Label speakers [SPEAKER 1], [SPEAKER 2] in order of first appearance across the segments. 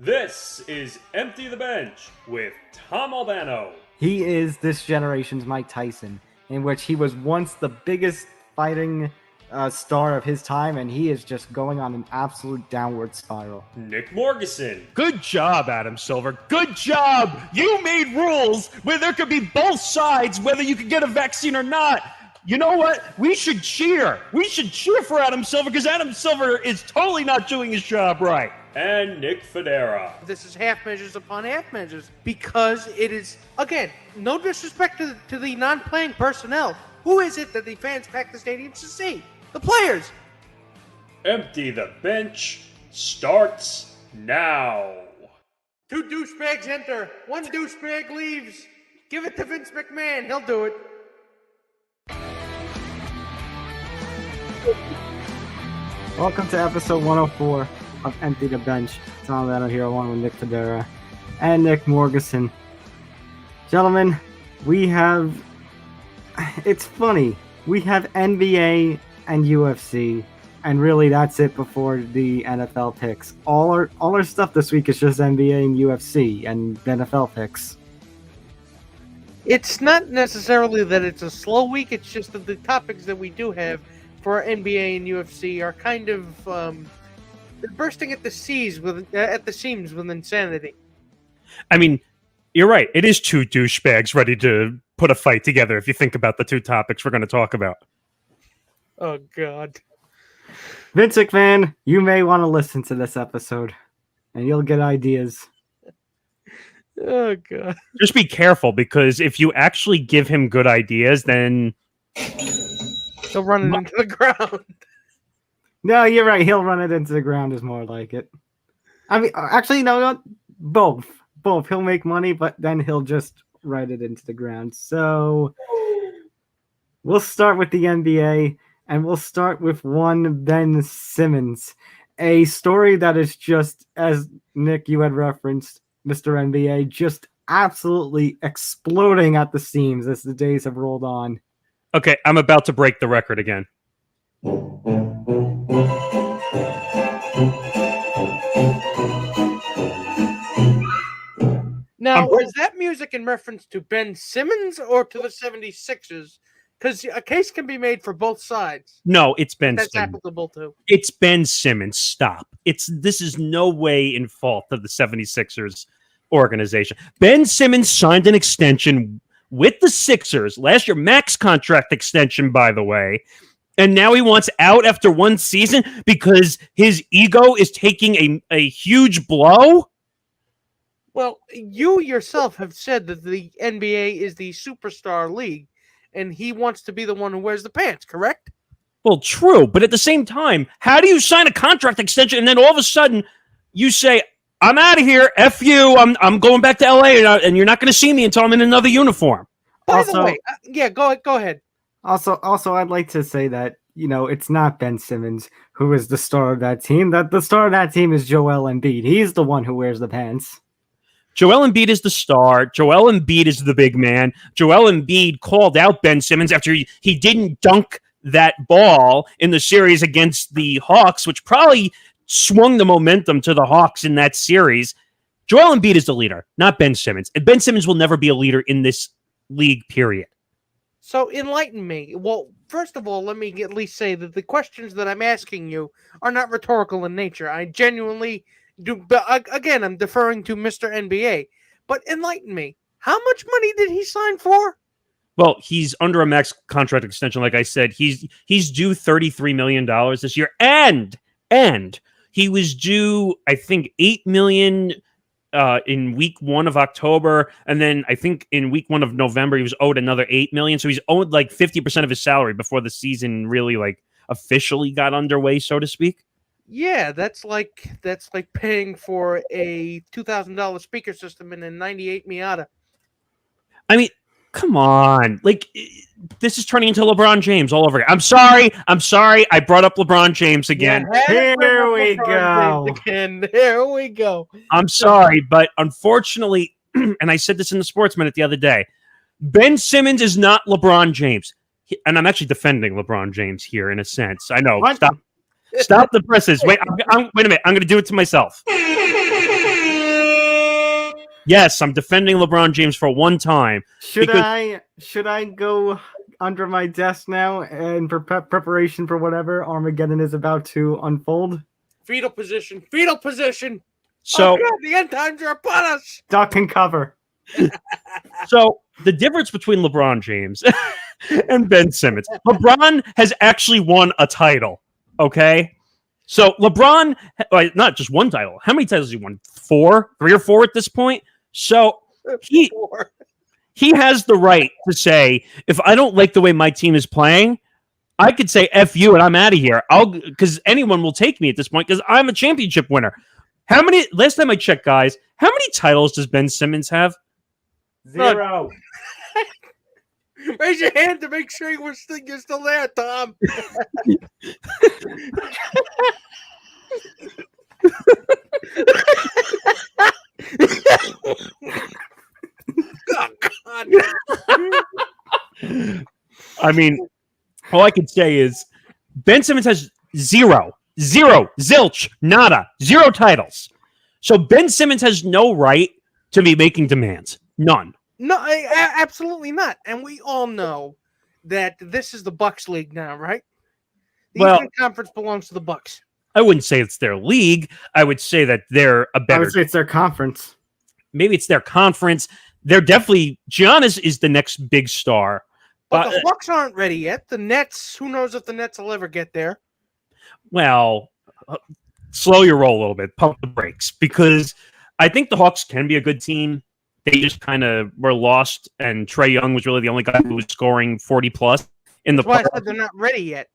[SPEAKER 1] This is Empty the Bench with Tom Albano.
[SPEAKER 2] He is this generation's Mike Tyson, in which he was once the biggest fighting star of his time, and he is just going on an absolute downward spiral.
[SPEAKER 1] Nick Morgeson.
[SPEAKER 3] Good job, Adam Silver. Good job. You made rules where there could be both sides, whether you could get a vaccine or not. You know what? We should cheer. We should cheer for Adam Silver because Adam Silver is totally not doing his job right.
[SPEAKER 1] And Nick Federa.
[SPEAKER 4] This is half measures upon half measures because it is, again, no disrespect to the non-playing personnel. Who is it that the fans pack the stadiums to see? The players.
[SPEAKER 1] Empty the Bench starts now.
[SPEAKER 4] 2 douchebags enter, 1 douchebag leaves. Give it to Vince McMahon, he'll do it.
[SPEAKER 2] Welcome to episode 104 of Empty the Bench. Tom Albano here along with Nick Federa and Nick Morgeson. Gentlemen, it's funny. We have NBA and UFC, and really that's it before the NFL picks. All our stuff this week is just NBA and UFC and NFL picks.
[SPEAKER 4] It's not necessarily that it's a slow week, it's just that the topics that we do have for NBA and UFC are kind of they're bursting at the seams with insanity.
[SPEAKER 3] I mean, you're right. It is 2 douchebags ready to put a fight together if you think about the 2 topics we're going to talk about.
[SPEAKER 4] Oh, God.
[SPEAKER 2] Vince McMahon, you may want to listen to this episode, and you'll get ideas.
[SPEAKER 4] Oh, God.
[SPEAKER 3] Just be careful, because if you actually give him good ideas, then
[SPEAKER 4] He'll run it into the ground.
[SPEAKER 2] No, you're right. He'll run it into the ground is more like it. I mean, actually, no, both. Both. He'll make money, but then he'll just ride it into the ground. So we'll start with the NBA, and we'll start with one Ben Simmons. A story that is just, as Nick, you had referenced, Mr. NBA, just absolutely exploding at the seams as the days have rolled on.
[SPEAKER 3] okay, I'm about to break the record again.
[SPEAKER 4] Now, is that music in reference to Ben Simmons or to the 76ers? Because a case can be made for both sides.
[SPEAKER 3] No, it's Ben
[SPEAKER 4] That's
[SPEAKER 3] Simmons.
[SPEAKER 4] applicable to.
[SPEAKER 3] It's Ben Simmons. Stop. This is no way in fault of the 76ers organization. Ben Simmons signed an extension with the Sixers last year, max contract extension, by the way, and now he wants out after 1 season because his ego is taking a huge blow?
[SPEAKER 4] Well, you yourself have said that the NBA is the superstar league, and he wants to be the one who wears the pants, correct?
[SPEAKER 3] Well, true, but at the same time, how do you sign a contract extension and then all of a sudden you say, I'm out of here, F you, I'm going back to LA, and you're not going to see me until I'm in another uniform.
[SPEAKER 4] By the way, go ahead.
[SPEAKER 2] Also, I'd like to say that, it's not Ben Simmons who is the star of that team. That the star of that team is Joel Embiid. He's the one who wears the pants.
[SPEAKER 3] Joel Embiid is the star. Joel Embiid is the big man. Joel Embiid called out Ben Simmons after he didn't dunk that ball in the series against the Hawks, which probably swung the momentum to the Hawks in that series. Joel Embiid is the leader, not Ben Simmons. And Ben Simmons will never be a leader in this league, period.
[SPEAKER 4] So enlighten me. Well, first of all, let me at least say that the questions that I'm asking you are not rhetorical in nature. I genuinely do. But again, I'm deferring to Mr. NBA. But enlighten me. How much money did he sign for?
[SPEAKER 3] Well, he's under a max contract extension. Like I said, he's due $33 million this year. And he was due, I think, $8 million in week 1 of October, and then I think in week 1 of November he was owed another $8 million. So he's owed like 50% of his salary before the season really officially got underway, so to speak.
[SPEAKER 4] Yeah, that's like paying for a $2,000 speaker system in a '98 Miata.
[SPEAKER 3] I mean, come on, this is turning into LeBron James all over again. I'm sorry. I brought up LeBron James again.
[SPEAKER 2] Here we go.
[SPEAKER 4] Here we go.
[SPEAKER 3] I'm sorry, but unfortunately, and I said this in the Sports Minute the other day, Ben Simmons is not LeBron James. And I'm actually defending LeBron James here in a sense. I know. What? Stop the presses. Wait a minute. I'm going to do it to myself. Yes, I'm defending LeBron James for one time.
[SPEAKER 2] Should I go under my desk now and for preparation for whatever Armageddon is about to unfold?
[SPEAKER 4] Fetal position. Fetal position.
[SPEAKER 3] So
[SPEAKER 4] oh God, the end times are upon us.
[SPEAKER 2] Duck and cover.
[SPEAKER 3] So the difference between LeBron James and Ben Simmons, LeBron has actually won a title. Okay. So LeBron, not just one title. How many titles has he won? 4, 3 or 4 at this point. So he has the right to say, if I don't like the way my team is playing, I could say F you and I'm out of here. Because anyone will take me at this point because I'm a championship winner. Last time I checked, guys, how many titles does Ben Simmons have?
[SPEAKER 1] 0.
[SPEAKER 4] Raise your hand to make sure you're still there, Tom. Oh, God.
[SPEAKER 3] I mean, all I could say is Ben Simmons has 0, zilch, nada, 0 titles. So Ben Simmons has no right to be making demands. None.
[SPEAKER 4] No, absolutely not. And we all know that this is the Bucks league now, right? The Eastern Conference belongs to the Bucks.
[SPEAKER 3] I wouldn't say it's their league. I would say that they're a better.
[SPEAKER 2] I would say it's their conference.
[SPEAKER 3] Maybe it's their conference. They're definitely Giannis is the next big star.
[SPEAKER 4] But the Bucks aren't ready yet. The Nets, who knows if the Nets will ever get there?
[SPEAKER 3] Well, slow your roll a little bit. Pump the brakes. Because I think the Hawks can be a good team. They just kind of were lost, and Trae Young was really the only guy who was scoring 40-plus in the playoffs.
[SPEAKER 4] That's why I said they're not ready yet.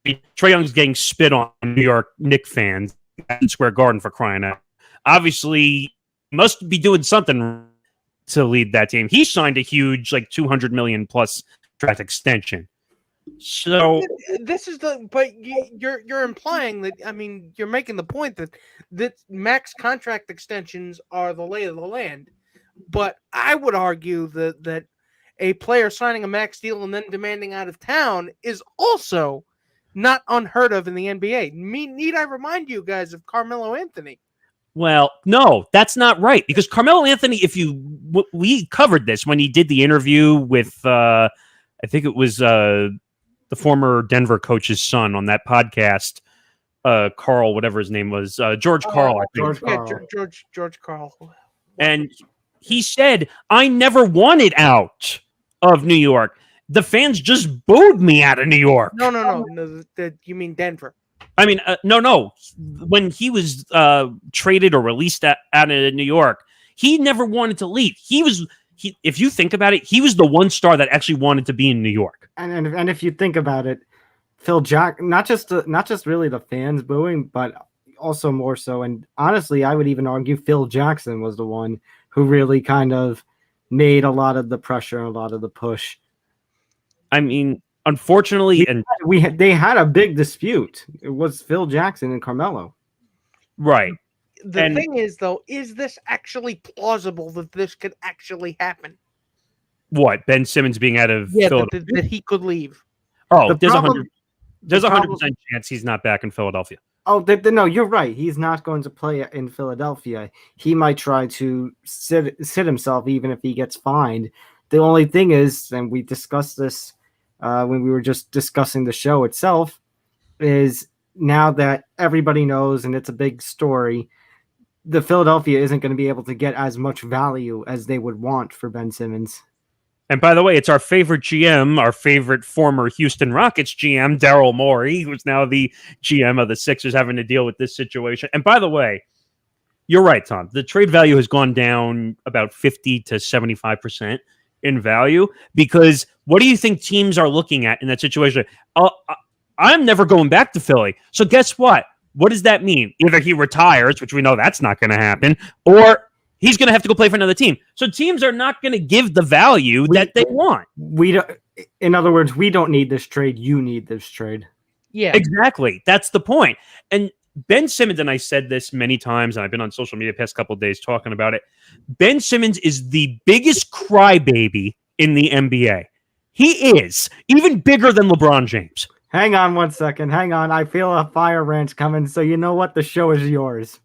[SPEAKER 3] Trae Young's getting spit on New York Knicks fans at Square Garden for crying out. Obviously, must be doing something to lead that team. He signed a huge, $200 million plus contract extension. So
[SPEAKER 4] this is but you're implying that, I mean, you're making the point that max contract extensions are the lay of the land. But I would argue that a player signing a max deal and then demanding out of town is also not unheard of in the NBA. Need I remind you guys of Carmelo Anthony?
[SPEAKER 3] Well, no, that's not right. Because Carmelo Anthony, we covered this when he did the interview with, I think it was the former Denver coach's son on that podcast, Carl, whatever his name was, George Carl, I think.
[SPEAKER 4] George Carl.
[SPEAKER 3] And he said, I never wanted out of New York. The fans just booed me out of New York.
[SPEAKER 4] No. You mean Denver?
[SPEAKER 3] I mean, no. When he was traded or released out of New York, he never wanted to leave. If you think about it, he was the one star that actually wanted to be in New York.
[SPEAKER 2] And if you think about it, not just really the fans booing, but also more so, and honestly, I would even argue Phil Jackson was the one who really kind of made a lot of the pressure and a lot of the push.
[SPEAKER 3] I mean, unfortunately,
[SPEAKER 2] they had a big dispute. It was Phil Jackson and Carmelo.
[SPEAKER 3] Right.
[SPEAKER 4] The thing is, though, is this actually plausible that this could actually happen?
[SPEAKER 3] What? Ben Simmons being out of Philadelphia?
[SPEAKER 4] That he could leave.
[SPEAKER 3] Oh, there's 100% chance he's not back in Philadelphia.
[SPEAKER 2] Oh, no, you're right. He's not going to play in Philadelphia. He might try to sit himself even if he gets fined. The only thing is, and we discussed this when we were just discussing the show itself, is now that everybody knows and it's a big story, the Philadelphia isn't going to be able to get as much value as they would want for Ben Simmons.
[SPEAKER 3] And by the way, it's our favorite GM, our favorite former Houston Rockets GM, Daryl Morey, who's now the GM of the Sixers, having to deal with this situation. And by the way, you're right, Tom. The trade value has gone down about 50 to 75% in value, because what do you think teams are looking at in that situation? I'm never going back to Philly. So guess what? What does that mean? Either he retires, which we know that's not going to happen, or he's going to have to go play for another team. So teams are not going to give the value that they want.
[SPEAKER 2] In other words, we don't need this trade. You need this trade.
[SPEAKER 4] Yeah,
[SPEAKER 3] exactly. That's the point. And Ben Simmons, and I said this many times, and I've been on social media the past couple of days talking about it. Ben Simmons is the biggest crybaby in the NBA. He is even bigger than LeBron James.
[SPEAKER 2] Hang on 1 second. Hang on. I feel a fire ranch coming. So you know what? The show is yours.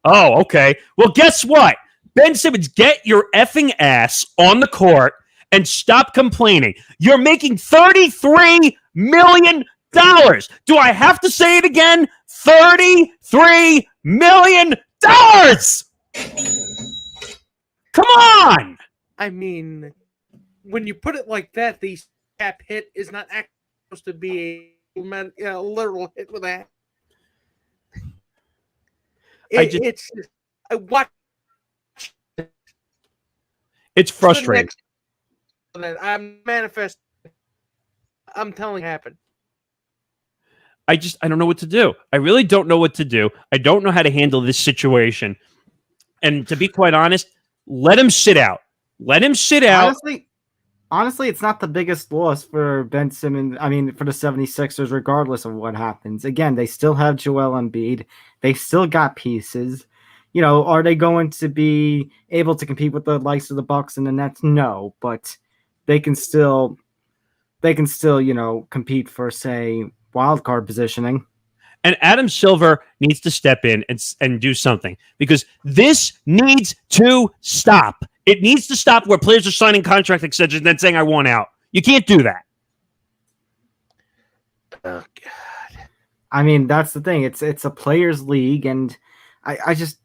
[SPEAKER 3] Oh, okay. Well, guess what? Ben Simmons, get your effing ass on the court and stop complaining. You're making $33 million. Do I have to say it again? $33 million. Come on.
[SPEAKER 4] I mean, when you put it like that, the cap hit is not actually supposed to be a literal hit with that.
[SPEAKER 3] It's frustrating.
[SPEAKER 4] I'm manifesting. I'm telling it happened.
[SPEAKER 3] I don't know what to do. I really don't know what to do. I don't know how to handle this situation. And to be quite honest, let him sit out. Let him sit out.
[SPEAKER 2] Honestly, it's not the biggest loss for Ben Simmons. I mean, for the 76ers, regardless of what happens. Again, they still have Joel Embiid. They still got pieces. You know, are they going to be able to compete with the likes of the Bucks and the Nets? No, but they can still, you know, compete for, say, wild card positioning.
[SPEAKER 3] And Adam Silver needs to step in and do something, because this needs to stop. It needs to stop where players are signing contract extensions and then saying, I want out. You can't do that.
[SPEAKER 4] Oh, God.
[SPEAKER 2] I mean, that's the thing. It's a players' league, and I just,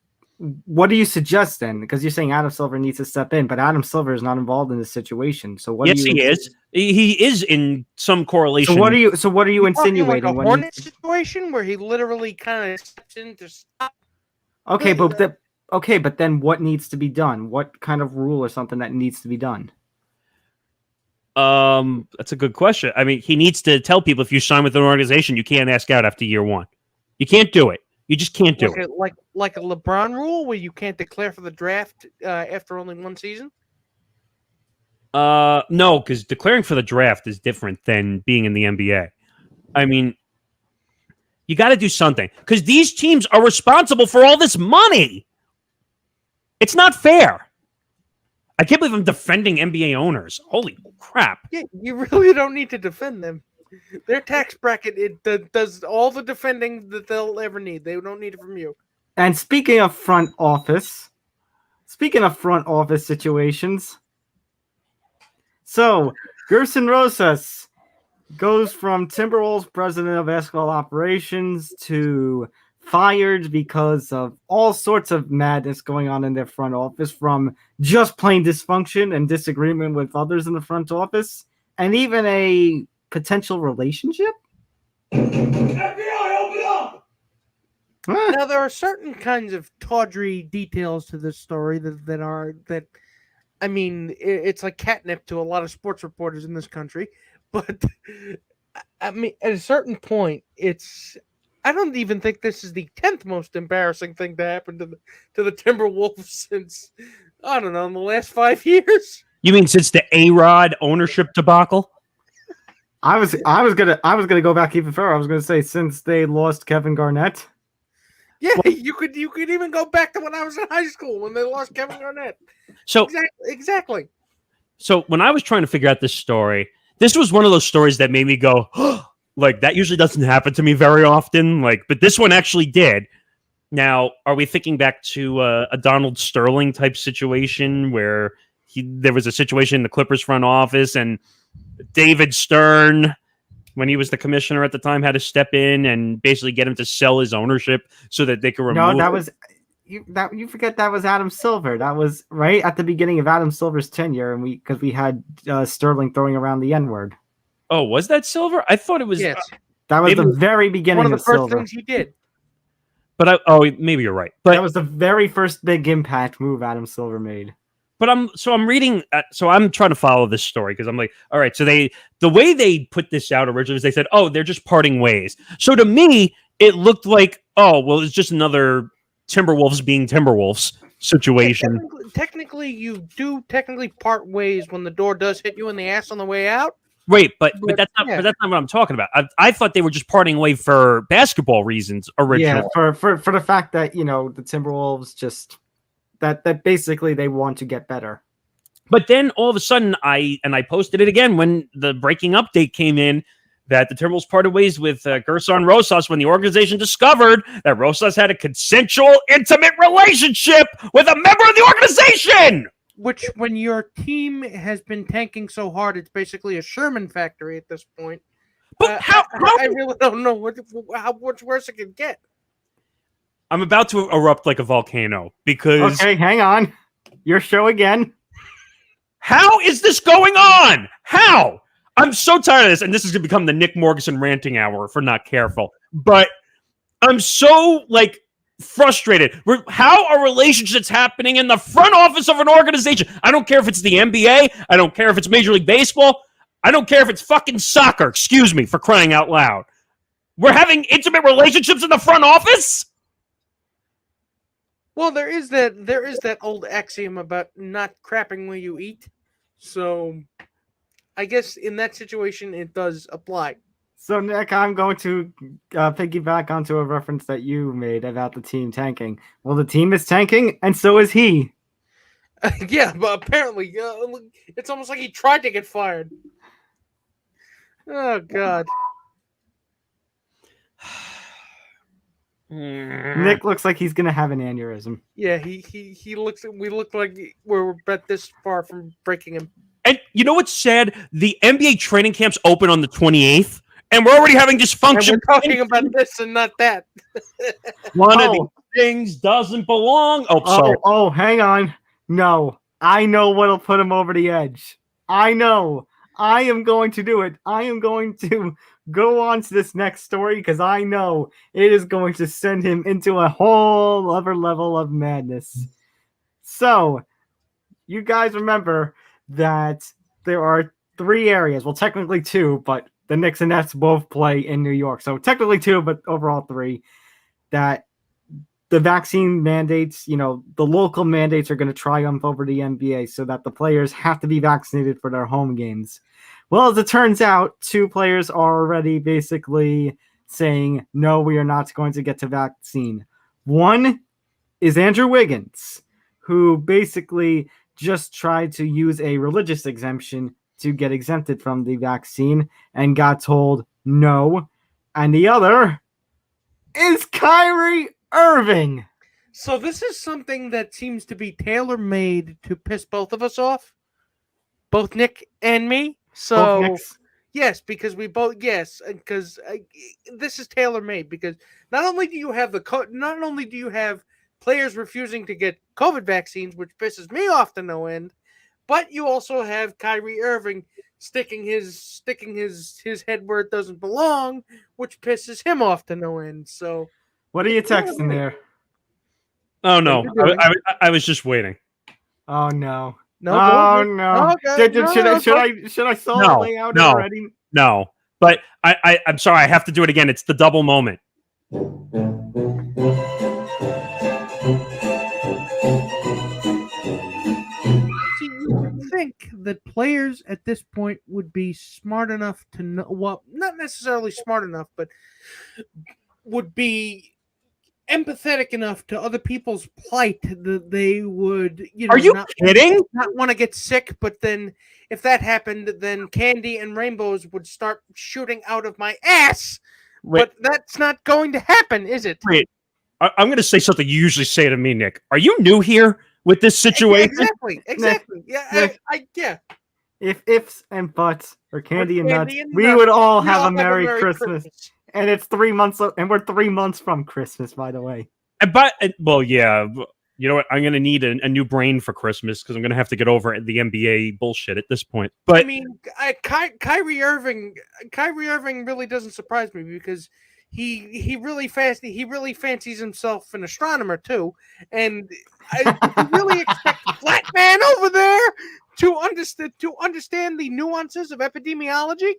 [SPEAKER 2] what do you suggest then? Because you're saying Adam Silver needs to step in, but Adam Silver is not involved in this situation. So what?
[SPEAKER 3] Yes, he is. He is in some correlation.
[SPEAKER 2] So what are you insinuating?
[SPEAKER 4] Like a Hornets situation where he literally kind of steps in to stop.
[SPEAKER 2] Okay, but then what needs to be done? What kind of rule or something that needs to be done?
[SPEAKER 3] That's a good question. I mean, he needs to tell people, if you sign with an organization, you can't ask out after year one. You can't do it. You just can't do it.
[SPEAKER 4] Like a LeBron rule where you can't declare for the draft after only one season?
[SPEAKER 3] No, because declaring for the draft is different than being in the NBA. I mean, you got to do something, because these teams are responsible for all this money. It's not fair. I can't believe I'm defending NBA owners. Holy crap.
[SPEAKER 4] Yeah, you really don't need to defend them. Their tax bracket does all the defending that they'll ever need. They don't need it from you.
[SPEAKER 2] And speaking of front office situations, so Gersson Rosas goes from Timberwolves president of basketball operations to fired because of all sorts of madness going on in their front office, from just plain dysfunction and disagreement with others in the front office, and even a potential relationship.
[SPEAKER 1] FBI, open up!
[SPEAKER 4] Now, there are certain kinds of tawdry details to this story that I mean, it's like catnip to a lot of sports reporters in this country. But I mean, at a certain point, I don't even think this is the 10th most embarrassing thing to happen to the Timberwolves since, I don't know, in the last 5 years.
[SPEAKER 3] You mean since the A-Rod ownership debacle?
[SPEAKER 2] I was gonna go back even further. I was gonna say since they lost Kevin Garnett.
[SPEAKER 4] Yeah, you could even go back to when I was in high school when they lost Kevin Garnett.
[SPEAKER 3] So
[SPEAKER 4] exactly.
[SPEAKER 3] So when I was trying to figure out this story, this was one of those stories that made me go, oh, like, that usually doesn't happen to me very often. Like, but this one actually did. Now, are we thinking back to a Donald Sterling type situation where there was a situation in the Clippers front office and David Stern, when he was the commissioner at the time, had to step in and basically get him to sell his ownership so that they could remove.
[SPEAKER 2] No, that was you forget that was Adam Silver. That was right at the beginning of Adam Silver's tenure, and because we had Sterling throwing around the N-word.
[SPEAKER 3] Oh, was that Silver? I thought it was.
[SPEAKER 4] Yes.
[SPEAKER 2] That was the very beginning
[SPEAKER 4] one of the first
[SPEAKER 2] Silver.
[SPEAKER 4] things he did.
[SPEAKER 3] But maybe you're right. But
[SPEAKER 2] that was the very first big impact move Adam Silver made.
[SPEAKER 3] But I'm reading, so I'm trying to follow this story because I'm like, all right, so the way they put this out originally is they said, oh, they're just parting ways. So to me, it looked like, oh, well, it's just another Timberwolves being Timberwolves situation.
[SPEAKER 4] Technically, you do part ways when the door does hit you in the ass on the way out.
[SPEAKER 3] Right, but that's not what I'm talking about. I thought they were just parting way for basketball reasons originally.
[SPEAKER 2] Yeah, for the fact that, the Timberwolves just that basically they want to get better.
[SPEAKER 3] But then all of a sudden I posted it again when the breaking update came in. that the Timberwolves parted ways with Gersson Rosas when the organization discovered that Rosas had a consensual, intimate relationship with a member of the organization.
[SPEAKER 4] Which, when your team has been tanking so hard, it's basically a Sherman factory at this point.
[SPEAKER 3] But
[SPEAKER 4] I really don't know how much worse it could get.
[SPEAKER 3] I'm about to erupt like a volcano because...
[SPEAKER 2] Okay, hang on. Your show again.
[SPEAKER 3] How is this going on? How? I'm so tired of this, and this is going to become the Nick Morganson ranting hour if we're not careful. But I'm so, frustrated. How are relationships happening in the front office of an organization? I don't care if it's the NBA. I don't care if it's Major League Baseball. I don't care if it's fucking soccer. Excuse me, for crying out loud. We're having intimate relationships in the front office?
[SPEAKER 4] Well, there is that old axiom about not crapping where you eat. So, I guess in that situation, it does apply.
[SPEAKER 2] So, Nick, I'm going to piggyback onto a reference that you made about the team tanking. Well, the team is tanking, and so is he.
[SPEAKER 4] Yeah, but apparently, it's almost like he tried to get fired. Oh, God.
[SPEAKER 2] Nick looks like he's gonna have an aneurysm.
[SPEAKER 4] Yeah, he looks. We look like we're bet this far from breaking him.
[SPEAKER 3] And you know what's sad? The NBA training camps open on the 28th, and we're already having dysfunction.
[SPEAKER 4] And we're talking about this and not that.
[SPEAKER 3] One of these things doesn't belong.
[SPEAKER 2] Oh, hang on. No, I know what'll put him over the edge. I know. I am going to do it. I am going to go on to this next story because I know it is going to send him into a whole other level of madness. So, you guys remember that there are 3 areas. Well, technically 2, but the Knicks and Nets both play in New York. So, technically 2, but overall 3. That the vaccine mandates, the local mandates are going to triumph over the NBA so that the players have to be vaccinated for their home games. Well, as it turns out, 2 players are already basically saying, no, we are not going to get to vaccine. One is Andrew Wiggins, who basically just tried to use a religious exemption to get exempted from the vaccine and got told no. And the other is Kyrie Irving.
[SPEAKER 4] So this is something that seems to be tailor-made to piss both of us off. Both Nick and me. So, yes, because this is tailor-made because not only do you have players refusing to get COVID vaccines, which pisses me off to no end, but you also have Kyrie Irving sticking his head where it doesn't belong, which pisses him off to no end. So,
[SPEAKER 2] what are you texting there?
[SPEAKER 3] Oh no, I was just waiting.
[SPEAKER 2] Oh no.
[SPEAKER 4] No.
[SPEAKER 2] No. Okay. Should I solo lay out already?
[SPEAKER 3] No. But I'm sorry, I have to do it again. It's the double moment.
[SPEAKER 4] See, you would think that players at this point would be smart enough to know, well, not necessarily smart enough, but would be empathetic enough to other people's plight that they would,
[SPEAKER 3] Are you kidding?
[SPEAKER 4] Not want to get sick, but then if that happened, then candy and rainbows would start shooting out of my ass. But that's not going to happen, is it?
[SPEAKER 3] Wait, I'm going to say something you usually say to me, Nick. Are you new here with this situation?
[SPEAKER 4] Exactly. Yeah, yeah.
[SPEAKER 2] If ifs and buts or candy and nuts, we would all have a Merry Christmas. And it's 3 months, and we're 3 months from Christmas, by the way.
[SPEAKER 3] Well, yeah. You know what? I'm going to need a new brain for Christmas because I'm going to have to get over the NBA bullshit at this point. But
[SPEAKER 4] I mean, Kyrie Irving really doesn't surprise me because he really fancies himself an astronomer too, and I really expect Flat Man over there to understand the nuances of epidemiology.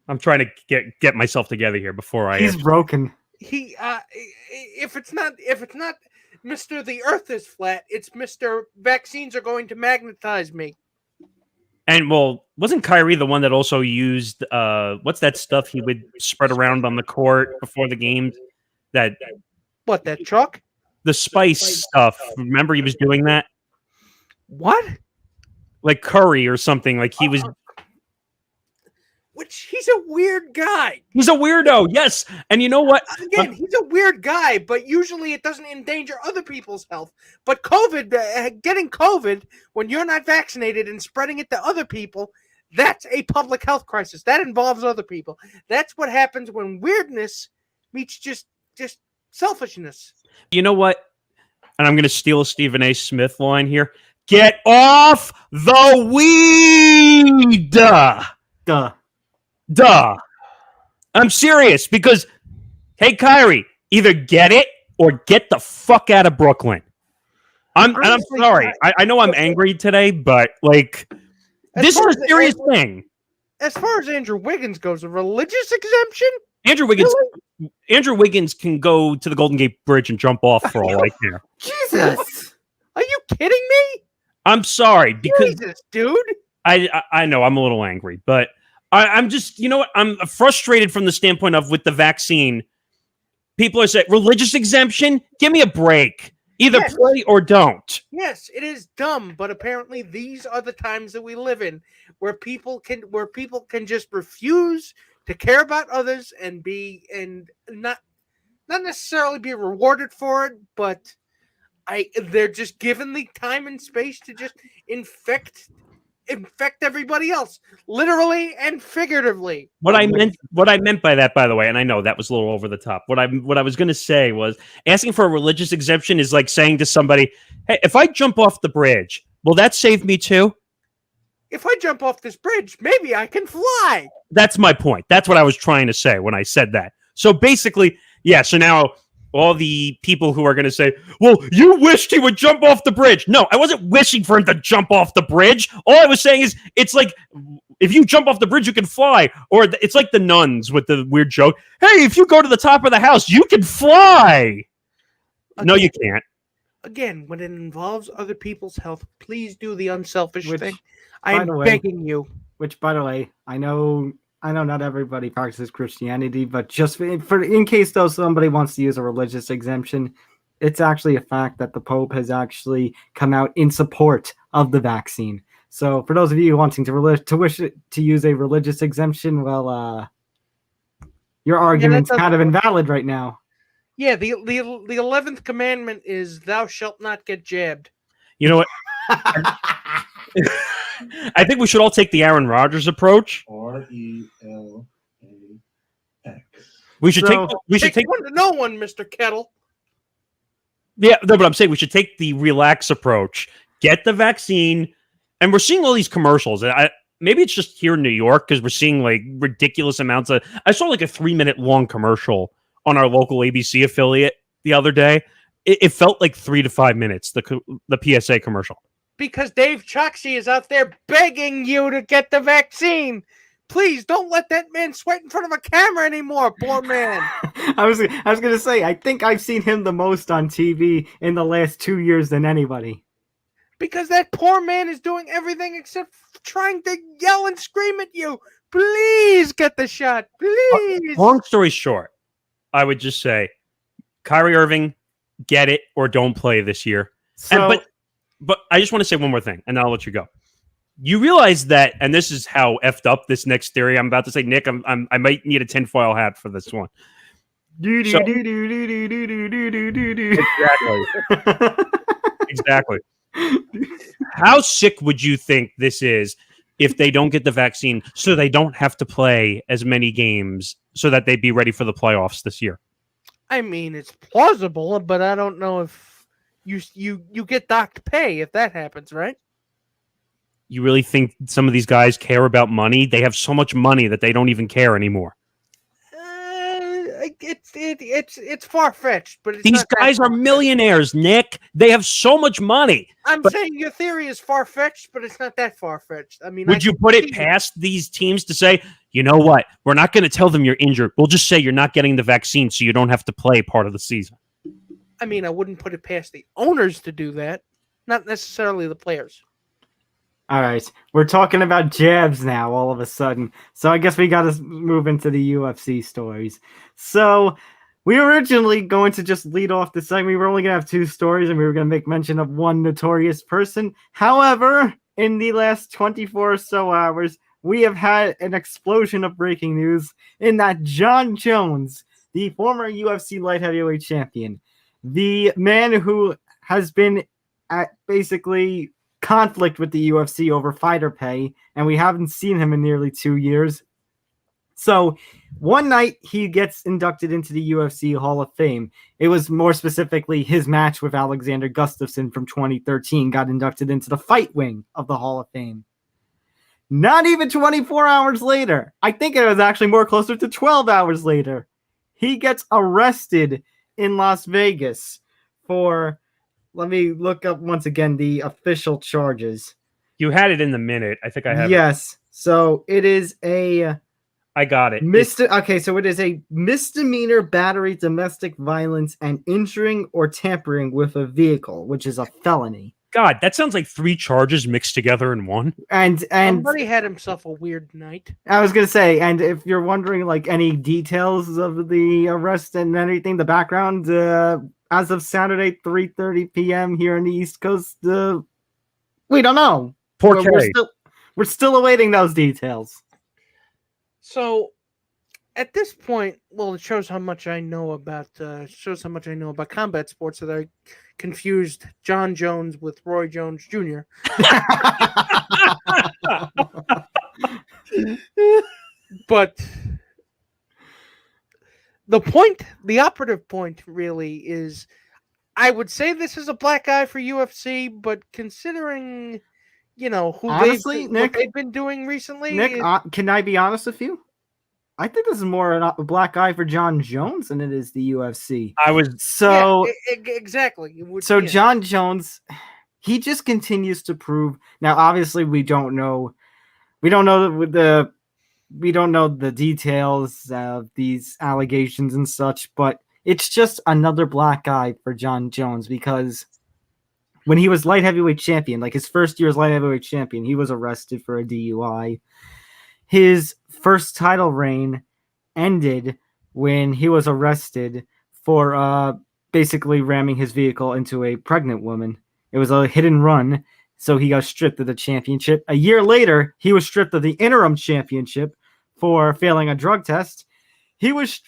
[SPEAKER 3] I'm trying to get myself together here before I.
[SPEAKER 2] He's broken.
[SPEAKER 4] If it's not Mr. The Earth is flat, it's Mr. Vaccines are going to magnetize me.
[SPEAKER 3] And well, wasn't Kyrie the one that also used what's that stuff he would spread around on the court before the games? That
[SPEAKER 4] chalk?
[SPEAKER 3] The spice stuff. Remember he was doing that?
[SPEAKER 4] What?
[SPEAKER 3] like Curry or something. Like he was.
[SPEAKER 4] Which he's a weird guy.
[SPEAKER 3] He's a weirdo, yes. And you know what?
[SPEAKER 4] Again, he's a weird guy, but usually it doesn't endanger other people's health. But COVID, getting COVID when you're not vaccinated and spreading it to other people, that's a public health crisis. That involves other people. That's what happens when weirdness meets just selfishness.
[SPEAKER 3] You know what? And I'm going to steal a Stephen A. Smith line here. Get off the weed! Duh. I'm serious because, hey, Kyrie, either get it or get the fuck out of Brooklyn. I'm sorry. I know I'm angry today, but like, this is a serious thing.
[SPEAKER 4] As far as Andrew Wiggins goes, a religious exemption?
[SPEAKER 3] Andrew Wiggins can go to the Golden Gate Bridge and jump off for all I care.
[SPEAKER 2] Jesus.
[SPEAKER 4] Are you kidding me?
[SPEAKER 3] I'm sorry because
[SPEAKER 4] Jesus, dude.
[SPEAKER 3] I know I'm a little angry, but I'm just, you know what? I'm frustrated from the standpoint of with the vaccine. People are saying religious exemption. Give me a break. Either play or don't.
[SPEAKER 4] Yes, it is dumb, but apparently these are the times that we live in, where people can just refuse to care about others and not necessarily be rewarded for it, but they're just given the time and space to just infect everybody else, literally and figuratively.
[SPEAKER 3] What I meant by that, by the way, and I know that was a little over the top. What I was going to say was asking for a religious exemption is like saying to somebody, "Hey, if I jump off the bridge, will that save me too?"
[SPEAKER 4] If I jump off this bridge, maybe I can fly.
[SPEAKER 3] That's my point. That's what I was trying to say when I said that. So basically, yeah. So now all the people who are going to say, well, you wished he would jump off the bridge. No, I wasn't wishing for him to jump off the bridge. All I was saying is it's like if you jump off the bridge, you can fly. Or it's like the nuns with the weird joke. Hey, if you go to the top of the house, you can fly. Again, no, you can't.
[SPEAKER 4] Again, when it involves other people's health, please do the unselfish thing. I'm begging you.
[SPEAKER 2] Which, by the way, I know not everybody practices Christianity, but just for in case though somebody wants to use a religious exemption, it's actually a fact that the Pope has actually come out in support of the vaccine. So for those of you wanting to use a religious exemption, well, your argument's kind of invalid right now.
[SPEAKER 4] Yeah, the 11th commandment is thou shalt not get jabbed.
[SPEAKER 3] You know what? I think we should all take the Aaron Rodgers approach.
[SPEAKER 5] RELAX.
[SPEAKER 3] We should take
[SPEAKER 4] one to no one, Mr. Kettle.
[SPEAKER 3] Yeah, no, but I'm saying we should take the relax approach. Get the vaccine, and we're seeing all these commercials. Maybe it's just here in New York because we're seeing like ridiculous amounts of. I saw like a 3-minute long commercial on our local ABC affiliate the other day. It felt like 3 to 5 minutes. The PSA commercial.
[SPEAKER 4] Because Dave Choksi is out there begging you to get the vaccine. Please don't let that man sweat in front of a camera anymore, poor man.
[SPEAKER 2] I was going to say, I think I've seen him the most on TV in the last 2 years than anybody.
[SPEAKER 4] Because that poor man is doing everything except trying to yell and scream at you. Please get the shot. Please.
[SPEAKER 3] Long story short, I would just say, Kyrie Irving, get it or don't play this year. But I just want to say one more thing, and then I'll let you go. You realize that, and this is how effed up this next theory I'm about to say, Nick. I might need a tinfoil hat for this one. Exactly. How sick would you think this is if they don't get the vaccine, so they don't have to play as many games, so that they'd be ready for the playoffs this year?
[SPEAKER 4] I mean, it's plausible, but I don't know if. You get docked pay if that happens, right?
[SPEAKER 3] You really think some of these guys care about money? They have so much money that they don't even care anymore.
[SPEAKER 4] It's far-fetched, but
[SPEAKER 3] these guys are millionaires, Nick. They have so much money.
[SPEAKER 4] I'm saying your theory is far-fetched, but it's not that far-fetched. I mean,
[SPEAKER 3] would you put it past these teams to say, you know what? We're not going to tell them you're injured. We'll just say you're not getting the vaccine, so you don't have to play part of the season.
[SPEAKER 4] I mean, I wouldn't put it past the owners to do that, not necessarily the players.
[SPEAKER 2] All right, we're talking about jabs now all of a sudden. So I guess we got to move into the UFC stories. So we were originally going to just lead off the segment. We were only going to have 2 stories, and we were going to make mention of one notorious person. However, in the last 24 or so hours, we have had an explosion of breaking news in that Jon Jones, the former UFC light heavyweight champion, the man who has been at basically conflict with the UFC over fighter pay, and we haven't seen him in nearly 2 years. So one night he gets inducted into the UFC Hall of Fame. It was more specifically his match with Alexander Gustafsson from 2013 got inducted into the fight wing of the Hall of Fame. Not even 24 hours later, I think it was actually more closer to 12 hours later, he gets arrested in Las Vegas for, let me look up once again the official charges.
[SPEAKER 3] You had it in the minute. I think I have it.
[SPEAKER 2] Yes. So it is a...
[SPEAKER 3] I got it.
[SPEAKER 2] Okay, so it is a misdemeanor battery, domestic violence, and injuring or tampering with a vehicle, which is a felony.
[SPEAKER 3] God, that sounds like 3 charges mixed together in one.
[SPEAKER 2] And
[SPEAKER 4] somebody had himself a weird night.
[SPEAKER 2] I was gonna say, and if you're wondering like any details of the arrest and anything, the background, as of Saturday 3:30 p.m. here in the East Coast, we don't know.
[SPEAKER 3] Poor
[SPEAKER 2] We're still awaiting those details.
[SPEAKER 4] So, at this point, well, it shows how much I know about combat sports that I confused Jon Jones with Roy Jones Jr. But the operative point really is, I would say this is a black eye for UFC, but considering, who
[SPEAKER 2] honestly,
[SPEAKER 4] what they've been doing recently.
[SPEAKER 2] Nick, can I be honest with you? I think this is more a black eye for Jon Jones than it is the UFC.
[SPEAKER 4] Exactly.
[SPEAKER 2] Jon Jones, he just continues to prove. Now, obviously, we don't know the details of these allegations and such, but it's just another black eye for Jon Jones, because when he was light heavyweight champion, like his first year as light heavyweight champion, he was arrested for a DUI. His first title reign ended when he was arrested for basically ramming his vehicle into a pregnant woman. It was a hit and run, so he got stripped of the championship. A year later, he was stripped of the interim championship for failing a drug test. His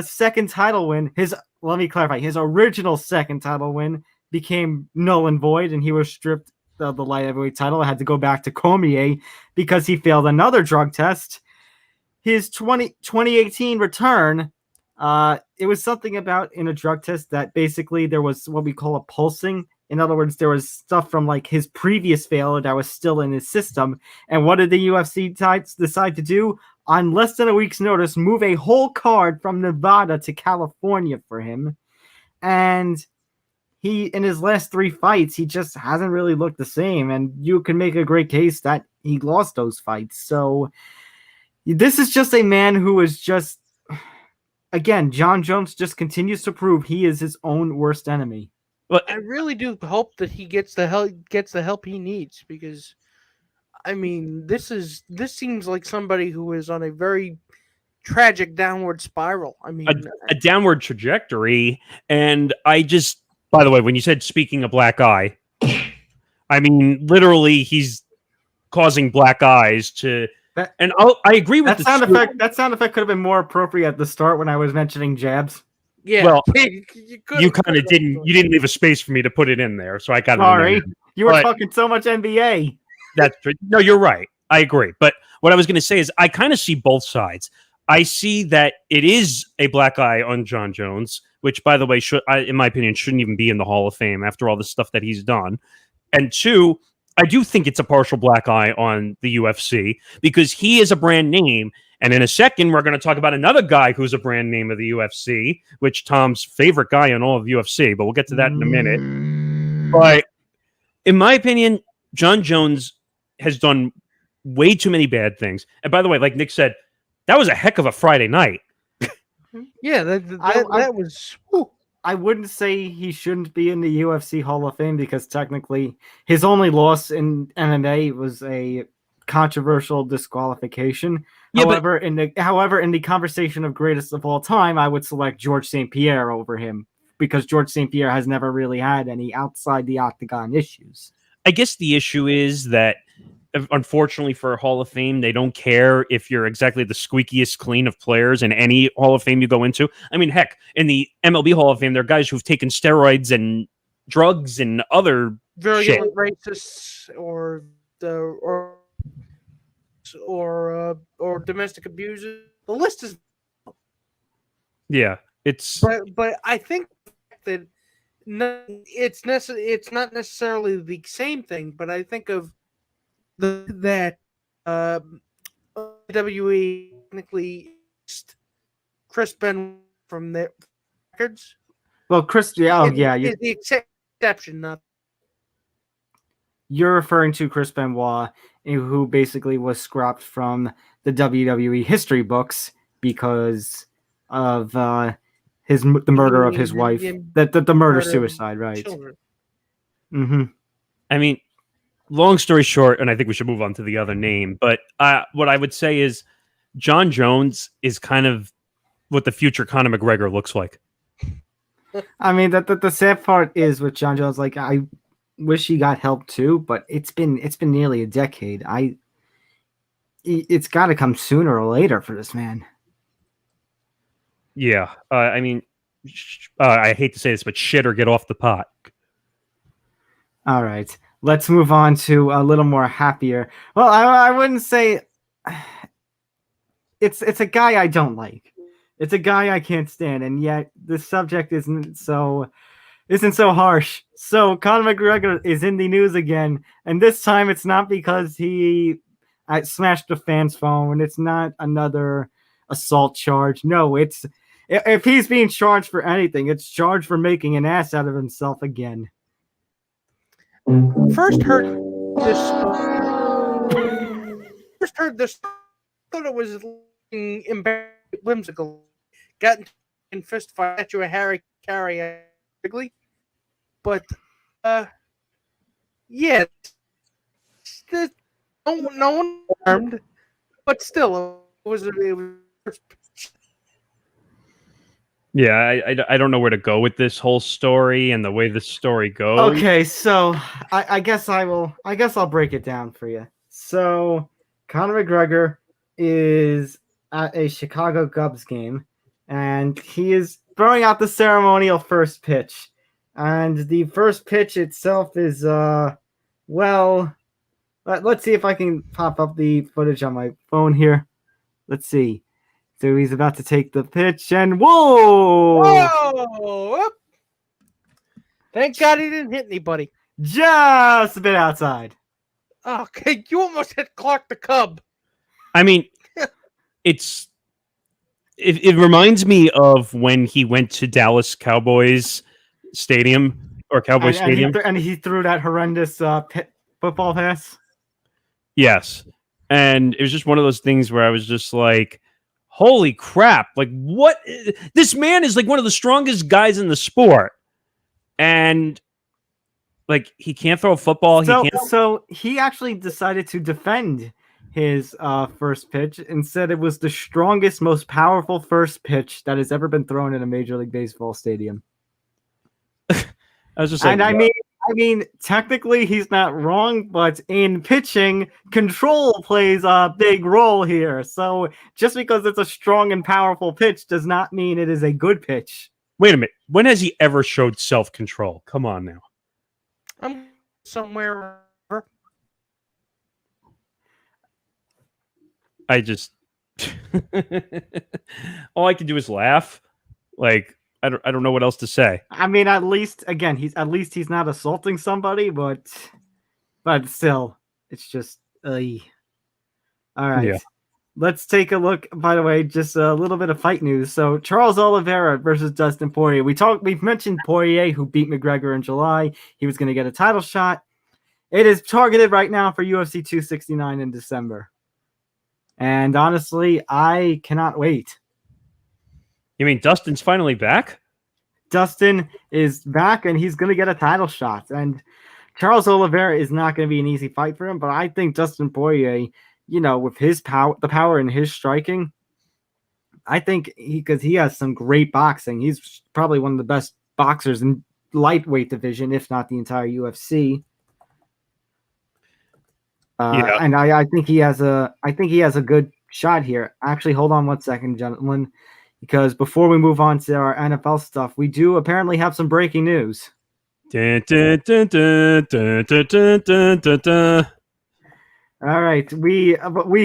[SPEAKER 2] second title win, let me clarify, his original second title win became null and void, and he was stripped of the light heavyweight title. I had to go back to Cormier because he failed another drug test. His 2018 return, it was something about in a drug test that basically there was what we call a pulsing. In other words, there was stuff from like his previous failure that was still in his system. And what did the UFC decide to do? On less than a week's notice, move a whole card from Nevada to California for him. And he, in his last 3 fights, he just hasn't really looked the same. And you can make a great case that he lost those fights. So this is just a man who is just, again, Jon Jones just continues to prove he is his own worst enemy.
[SPEAKER 4] Well, I really do hope that he gets the help he needs, because, I mean, this seems like somebody who is on a very tragic downward spiral. I mean,
[SPEAKER 3] a downward trajectory. And by the way, when you said speaking of black eye, I mean, literally he's causing black eyes to, and I agree with
[SPEAKER 2] that sound effect. That sound effect could have been more appropriate at the start when I was mentioning jabs.
[SPEAKER 4] Yeah.
[SPEAKER 3] Well, you kind of didn't. You didn't leave a space for me to put it in there, so I got it.
[SPEAKER 2] Sorry, you were talking so much NBA.
[SPEAKER 3] That's true. No, you're right. I agree. But what I was going to say is, I kind of see both sides. I see that it is a black eye on Jon Jones, which, by the way, in my opinion, shouldn't even be in the Hall of Fame after all the stuff that he's done. And 2, I do think it's a partial black eye on the UFC, because he is a brand name. And in a second, we're going to talk about another guy who's a brand name of the UFC, which Tom's favorite guy in all of UFC, but we'll get to that in a minute. But in my opinion, Jon Jones has done way too many bad things. And by the way, like Nick said, that was a heck of a Friday night.
[SPEAKER 4] Yeah, that was... Whew.
[SPEAKER 2] I wouldn't say he shouldn't be in the UFC Hall of Fame, because technically his only loss in MMA was a controversial disqualification. Yeah, however, in the conversation of greatest of all time, I would select Georges St-Pierre over him, because Georges St-Pierre has never really had any outside the octagon issues.
[SPEAKER 3] I guess the issue is that, unfortunately for Hall of Fame, they don't care if you're exactly the squeakiest clean of players in any Hall of Fame you go into. I mean, heck, in the MLB Hall of Fame, there are guys who've taken steroids and drugs and other
[SPEAKER 4] virulent racists or domestic abusers. The list is.
[SPEAKER 3] Yeah, it's.
[SPEAKER 4] But I think that it's not necessarily the same thing. But I think of that WWE technically Chris Ben from their records.
[SPEAKER 2] Well, Chris, yeah,
[SPEAKER 4] is the exception, not.
[SPEAKER 2] You're referring to Chris Benoit, who basically was scrapped from the WWE history books because of the murder of his wife, the murder-suicide, right? Mm-hmm.
[SPEAKER 3] I mean, long story short, and I think we should move on to the other name, but what I would say is Jon Jones is kind of what the future Conor McGregor looks like.
[SPEAKER 2] I mean, the sad part is with Jon Jones, like, I wish he got help too, but it's been nearly a decade. It's got to come sooner or later for this man.
[SPEAKER 3] Yeah, I mean, I hate to say this, but shit or get off the pot.
[SPEAKER 2] All right, let's move on to a little more happier. Well, I wouldn't say it's a guy I don't like. It's a guy I can't stand, and yet the subject isn't so harsh. So Conor McGregor is in the news again, and this time it's not because he smashed a fan's phone. It's not another assault charge. No, it's if he's being charged for anything, it's charged for making an ass out of himself again.
[SPEAKER 4] First heard this. Thought it was whimsical. Got in fist fight at you a Harry Carey Wrigley, but yeah, no one armed, but still it was.
[SPEAKER 3] Yeah, I don't know where to go with this whole story and the way this story goes.
[SPEAKER 2] Okay, so I guess I'll break it down for you. So Conor McGregor is at a Chicago Cubs game, and he is throwing out the ceremonial first pitch. And the first pitch itself is well, let's see if I can pop up the footage on my phone here. Let's see. So he's about to take the pitch, and whoa!
[SPEAKER 4] Whoa! Thank God he didn't hit anybody.
[SPEAKER 2] Just a bit outside.
[SPEAKER 4] Okay, you almost hit Clark the Cub.
[SPEAKER 3] I mean, it reminds me of when he went to Dallas Cowboys Stadium or Cowboys Stadium,
[SPEAKER 2] and he threw that horrendous football pass.
[SPEAKER 3] Yes, and it was just one of those things where I was just like, holy crap, like what? This man is like one of the strongest guys in the sport. And like he can't throw a football.
[SPEAKER 2] So he actually decided to defend his first pitch and said it was the strongest, most powerful first pitch that has ever been thrown in a Major League Baseball stadium.
[SPEAKER 3] I was just like,
[SPEAKER 2] and I mean, technically he's not wrong, but in pitching, control plays a big role here. So just because it's a strong and powerful pitch does not mean it is a good pitch.
[SPEAKER 3] Wait a minute. When has he ever showed self-control? Come on now.
[SPEAKER 4] I'm somewhere.
[SPEAKER 3] I just all I can do is laugh. Like I don't know what else to say.
[SPEAKER 2] I mean, at least he's not assaulting somebody, but still, it's just all right.
[SPEAKER 3] Yeah.
[SPEAKER 2] Let's take a look. By the way, just a little bit of fight news. So Charles Oliveira versus Dustin Poirier. We've mentioned Poirier, who beat McGregor in July. He was going to get a title shot. It is targeted right now for UFC 269 in December. And honestly, I cannot wait.
[SPEAKER 3] You mean Dustin's finally back?
[SPEAKER 2] Dustin is back, and he's going to get a title shot. And Charles Oliveira is not going to be an easy fight for him, but I think Dustin Poirier, with his power, the power in his striking, I think because he has some great boxing. He's probably one of the best boxers in lightweight division, if not the entire UFC. And I think he has a good shot here. Actually, hold on 1 second, gentlemen, because before we move on to our NFL stuff, we do apparently have some breaking news.
[SPEAKER 3] Dun, dun, dun, dun, dun, dun, dun, dun, dun.
[SPEAKER 2] All right, we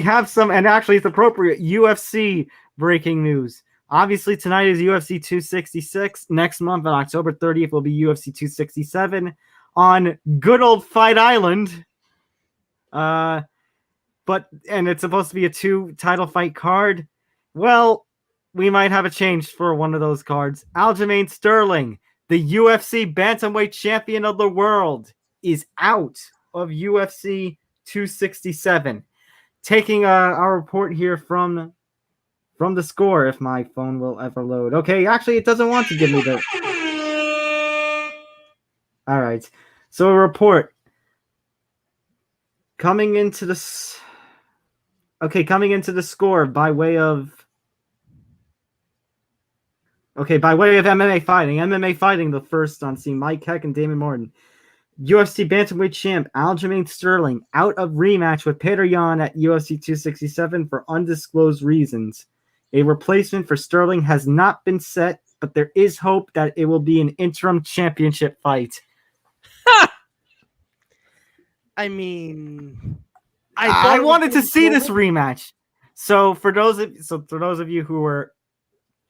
[SPEAKER 2] have some, and actually it's appropriate UFC breaking news. Obviously, tonight is UFC 266. Next month, on October 30th, will be UFC 267 on good old Fight Island. And it's supposed to be a 2-title fight card. Well, we might have a change for one of those cards. Aljamain Sterling, the UFC bantamweight champion of the world, is out of UFC 267. Taking our report here from the score, if my phone will ever load. Okay, actually, it doesn't want to give me the... All right. So a report. Coming into the score by way of MMA fighting, the first on scene, Mike Heck and Damon Morton. UFC bantamweight champ Aljamain Sterling out of rematch with Petr Yan at UFC 267 for undisclosed reasons. A replacement for Sterling has not been set, but there is hope that it will be an interim championship fight.
[SPEAKER 4] I mean,
[SPEAKER 2] I wanted to see this rematch. So for those of you who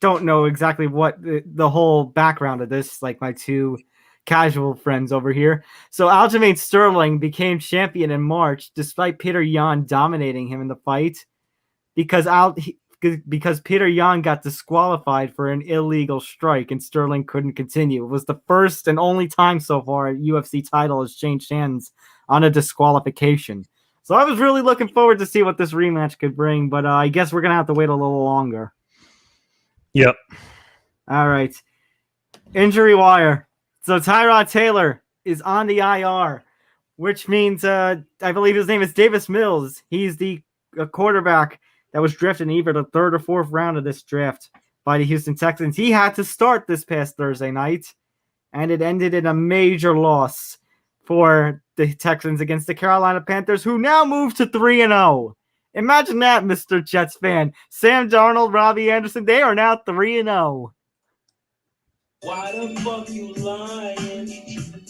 [SPEAKER 2] don't know exactly what the whole background of this, like my two casual friends over here. So Aljamain Sterling became champion in March despite Petr Yan dominating him in the fight because Petr Yan got disqualified for an illegal strike and Sterling couldn't continue. It was the first and only time so far a UFC title has changed hands on a disqualification. So I was really looking forward to see what this rematch could bring, but I guess we're going to have to wait a little longer.
[SPEAKER 3] Yep.
[SPEAKER 2] All right. Injury wire. So Tyrod Taylor is on the IR, which means I believe his name is Davis Mills. He's the quarterback that was drafted in either the 3rd or 4th round of this draft by the Houston Texans. He had to start this past Thursday night, and it ended in a major loss for the Texans against the Carolina Panthers, who now move to 3-0. Imagine that, Mr. Jets fan. Sam Darnold, Robbie Anderson, they are now 3-0.
[SPEAKER 5] Why the fuck you lying?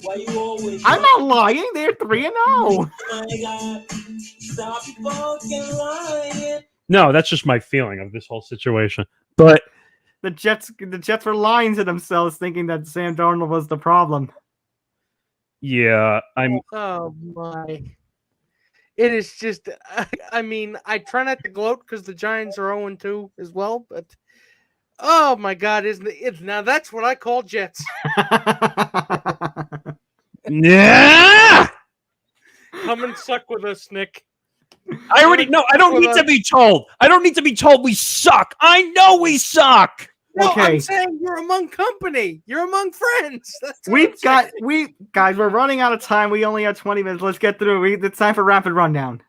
[SPEAKER 5] Why you always...
[SPEAKER 2] I'm not lying. They're 3-0.
[SPEAKER 5] My God, stop fucking lying.
[SPEAKER 3] No, that's just my feeling of this whole situation. But
[SPEAKER 2] the Jets were lying to themselves, thinking that Sam Darnold was the problem.
[SPEAKER 3] Yeah,
[SPEAKER 4] Oh my! It is just. I mean, I try not to gloat because the Giants are 0-2 as well, but oh my God, isn't it? Now that's what I call Jets.
[SPEAKER 3] yeah.
[SPEAKER 4] Come and suck with us, Nick.
[SPEAKER 3] I already know. I don't need to be told. I don't need to be told we suck. I know we suck.
[SPEAKER 4] No,
[SPEAKER 2] okay.
[SPEAKER 4] I'm saying you're among company. You're among friends.
[SPEAKER 2] We're running out of time. We only have 20 minutes. Let's get through. It's time for rapid rundown.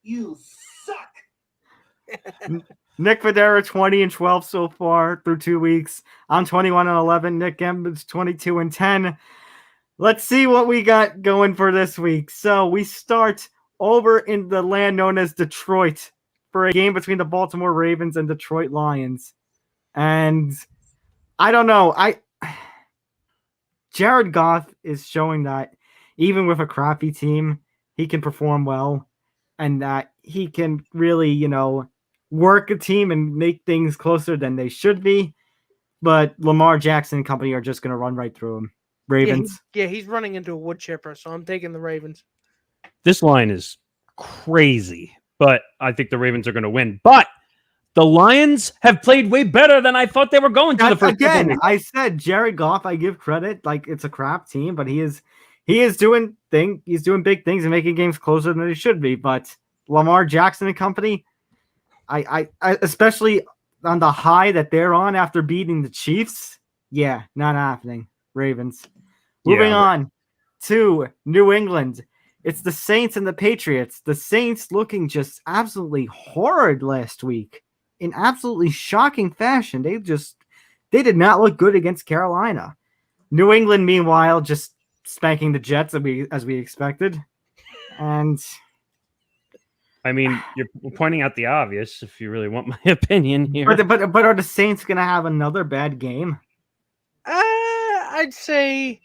[SPEAKER 5] You suck.
[SPEAKER 2] Nick Federa 20-12 so far through 2 weeks. I'm 21-11. Nick Gambit's 22-10. Let's see what we got going for this week. So we start over in the land known as Detroit for a game between the Baltimore Ravens and Detroit Lions. And I don't know. Jared Goff is showing that even with a crappy team, he can perform well and that he can really, work a team and make things closer than they should be. But Lamar Jackson and company are just going to run right through him. Ravens.
[SPEAKER 4] Yeah, he's running into a wood chipper, so I'm taking the Ravens.
[SPEAKER 3] This line is crazy, but I think the Ravens are going to win. But the Lions have played way better than I thought they were going to.
[SPEAKER 2] I said Jared Goff, I give credit. Like, it's a crap team, but he is doing big things and making games closer than they should be. But Lamar Jackson and company, I especially on the high that they're on after beating the Chiefs, yeah, not happening. Ravens. Moving on to New England. It's the Saints and the Patriots. The Saints looking just absolutely horrid last week. In absolutely shocking fashion. They did not look good against Carolina. New England, meanwhile, just spanking the Jets as we expected. And
[SPEAKER 3] I mean, you're pointing out the obvious. If you really want my opinion here,
[SPEAKER 2] But are the Saints going to have another bad game?
[SPEAKER 4] I'd say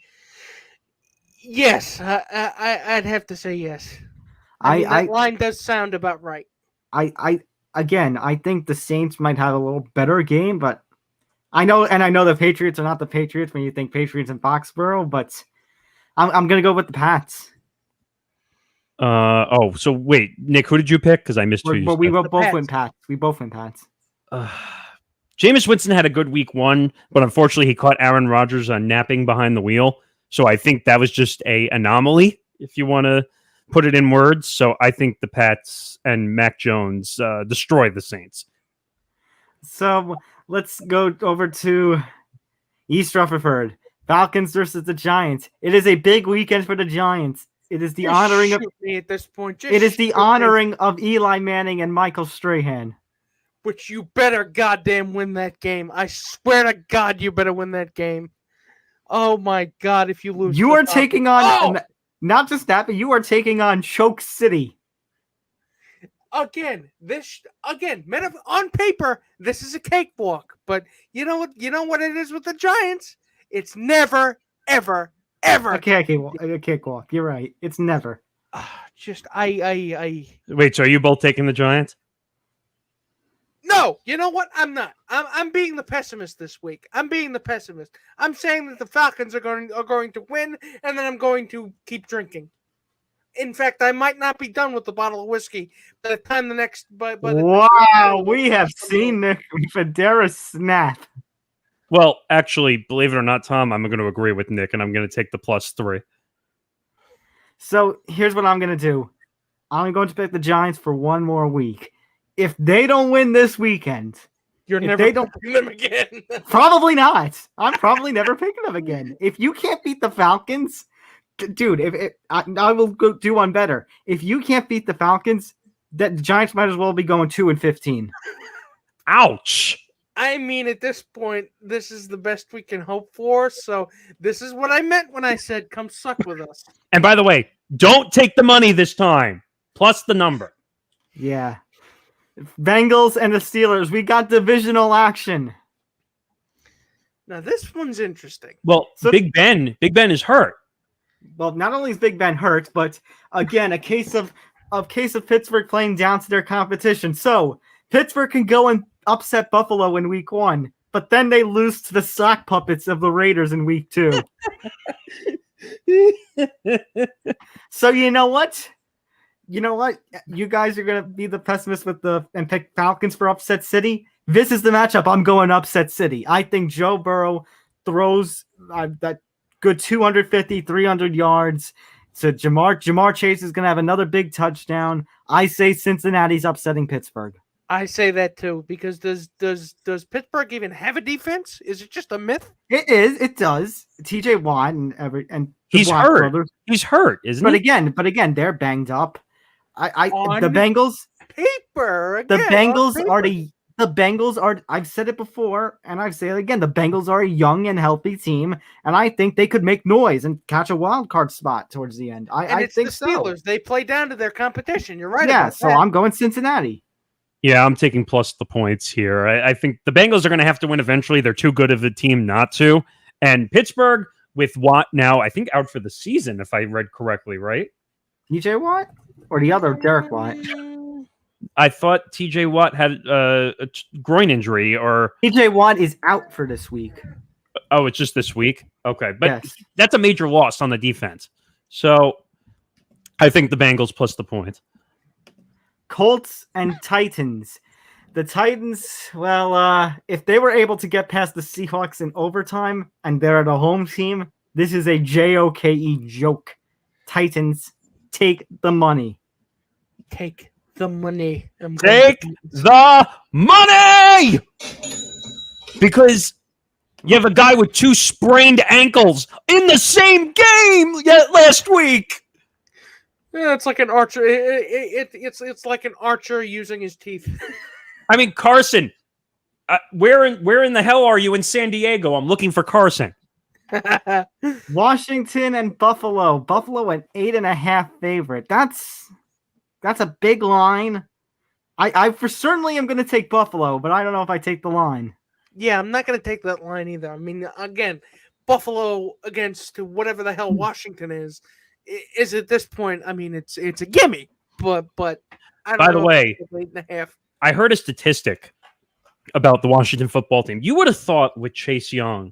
[SPEAKER 4] yes. I'd have to say yes. That line does sound about right.
[SPEAKER 2] I think the Saints might have a little better game, but I know the Patriots are not the Patriots when you think Patriots in Foxborough, but I'm gonna go with the Pats.
[SPEAKER 3] So wait, Nick, who did you pick? Because I missed who you
[SPEAKER 2] But
[SPEAKER 3] said.
[SPEAKER 2] we both went Pats. We both went Pats.
[SPEAKER 3] Jameis Winston had a good week 1, but unfortunately he caught Aaron Rodgers napping behind the wheel. So I think that was just a anomaly, if you want to put it in words. So I think the Pats and Mac Jones destroy the Saints.
[SPEAKER 2] So let's go over to East Rutherford. Falcons versus the Giants. It is a big weekend for the Giants. It is the honoring of
[SPEAKER 4] me at this point.
[SPEAKER 2] It is the honoring of Eli Manning and Michael Strahan.
[SPEAKER 4] But you better goddamn win that game. I swear to God, you better win that game. Oh my God, if you lose.
[SPEAKER 2] You are taking on, not just that, but you are taking on Choke City.
[SPEAKER 4] Again, on paper, this is a cakewalk. But you know what it is with the Giants? It's never, ever, ever.
[SPEAKER 2] A cakewalk. You're right. It's never.
[SPEAKER 3] Wait, so are you both taking the Giants?
[SPEAKER 4] No, you know what? I'm not. I'm being the pessimist this week. I'm being the pessimist. I'm saying that the Falcons are going to win, and then I'm going to keep drinking. In fact, I might not be done with the bottle of whiskey by the time the next.
[SPEAKER 2] Wow, we have seen Nick Federa snap.
[SPEAKER 3] Well, actually, believe it or not, Tom, I'm going to agree with Nick, and I'm going to take the +3.
[SPEAKER 2] So here's what I'm going to do. I'm going to pick the Giants for one more week. If they don't win this weekend,
[SPEAKER 4] you're never picking them again.
[SPEAKER 2] Probably not. I'm probably never picking them again. If you can't beat the Falcons, dude, I will do one better. If you can't beat the Falcons, the Giants might as well be going 2-15.
[SPEAKER 3] Ouch.
[SPEAKER 4] I mean, at this point, this is the best we can hope for. So this is what I meant when I said, come suck with us.
[SPEAKER 3] And by the way, don't take the money this time, plus the number.
[SPEAKER 2] Yeah. Bengals and the Steelers, we got divisional action.
[SPEAKER 4] Now this one's interesting.
[SPEAKER 3] Well, so, Big Ben is hurt.
[SPEAKER 2] Well, not only is Big Ben hurt, but again, a case of Pittsburgh playing down to their competition. So Pittsburgh can go and upset Buffalo in week 1, but then they lose to the sock puppets of the Raiders in week 2. So you know what? You guys are going to be the pessimist and pick Falcons for upset city. This is the matchup. I'm going upset city. I think Joe Burrow throws that good 250, 300 yards to Jamar. Jamar Chase is going to have another big touchdown. I say Cincinnati's upsetting Pittsburgh.
[SPEAKER 4] I say that too, because does Pittsburgh even have a defense? Is it just a myth?
[SPEAKER 2] It is. It does. TJ Watt and
[SPEAKER 3] he's
[SPEAKER 2] Watt
[SPEAKER 3] hurt.
[SPEAKER 2] Brothers.
[SPEAKER 3] He's hurt, isn't
[SPEAKER 2] he?
[SPEAKER 3] But
[SPEAKER 2] again, they're banged up. The Bengals.
[SPEAKER 4] Paper. Again,
[SPEAKER 2] the Bengals are. I've said it before, and I've said it again. The Bengals are a young and healthy team, and I think they could make noise and catch a wild card spot towards the end. I think
[SPEAKER 4] the Steelers.
[SPEAKER 2] So.
[SPEAKER 4] They play down to their competition. You're right.
[SPEAKER 2] Yeah,
[SPEAKER 4] about
[SPEAKER 2] so
[SPEAKER 4] that.
[SPEAKER 2] I'm going Cincinnati.
[SPEAKER 3] Yeah, I'm taking plus the points here. I think the Bengals are going to have to win eventually. They're too good of a team not to. And Pittsburgh, with Watt now, I think out for the season, if I read correctly, right?
[SPEAKER 2] TJ Watt? Or the other, Derek Watt?
[SPEAKER 3] I thought TJ Watt had a groin injury. Or
[SPEAKER 2] TJ Watt is out for this week.
[SPEAKER 3] Oh, it's just this week? Okay, but
[SPEAKER 2] yes.
[SPEAKER 3] That's a major loss on the defense. So I think the Bengals plus the point.
[SPEAKER 2] Colts and Titans. The Titans, well, if they were able to get past the Seahawks in overtime and they're the home team, this is a JOKE joke. Titans, take the money.
[SPEAKER 4] Take the money.
[SPEAKER 3] Take the money! Because you have a guy with 2 sprained ankles in the same game last week.
[SPEAKER 4] Yeah, it's like an archer. It's like an archer using his teeth.
[SPEAKER 3] I mean, Carson, where in the hell are you in San Diego? I'm looking for Carson.
[SPEAKER 2] Washington and Buffalo. Buffalo an 8.5 favorite. That's That's a big line. I for certainly am going to take Buffalo, but I don't know if I take the line.
[SPEAKER 4] Yeah, I'm not going to take that line either. I mean, again, Buffalo against whatever the hell Washington is at this point. I mean, it's a gimme. But I don't
[SPEAKER 3] By
[SPEAKER 4] know.
[SPEAKER 3] the way,
[SPEAKER 4] 8.5.
[SPEAKER 3] I heard a statistic about the Washington football team. You would have thought with Chase Young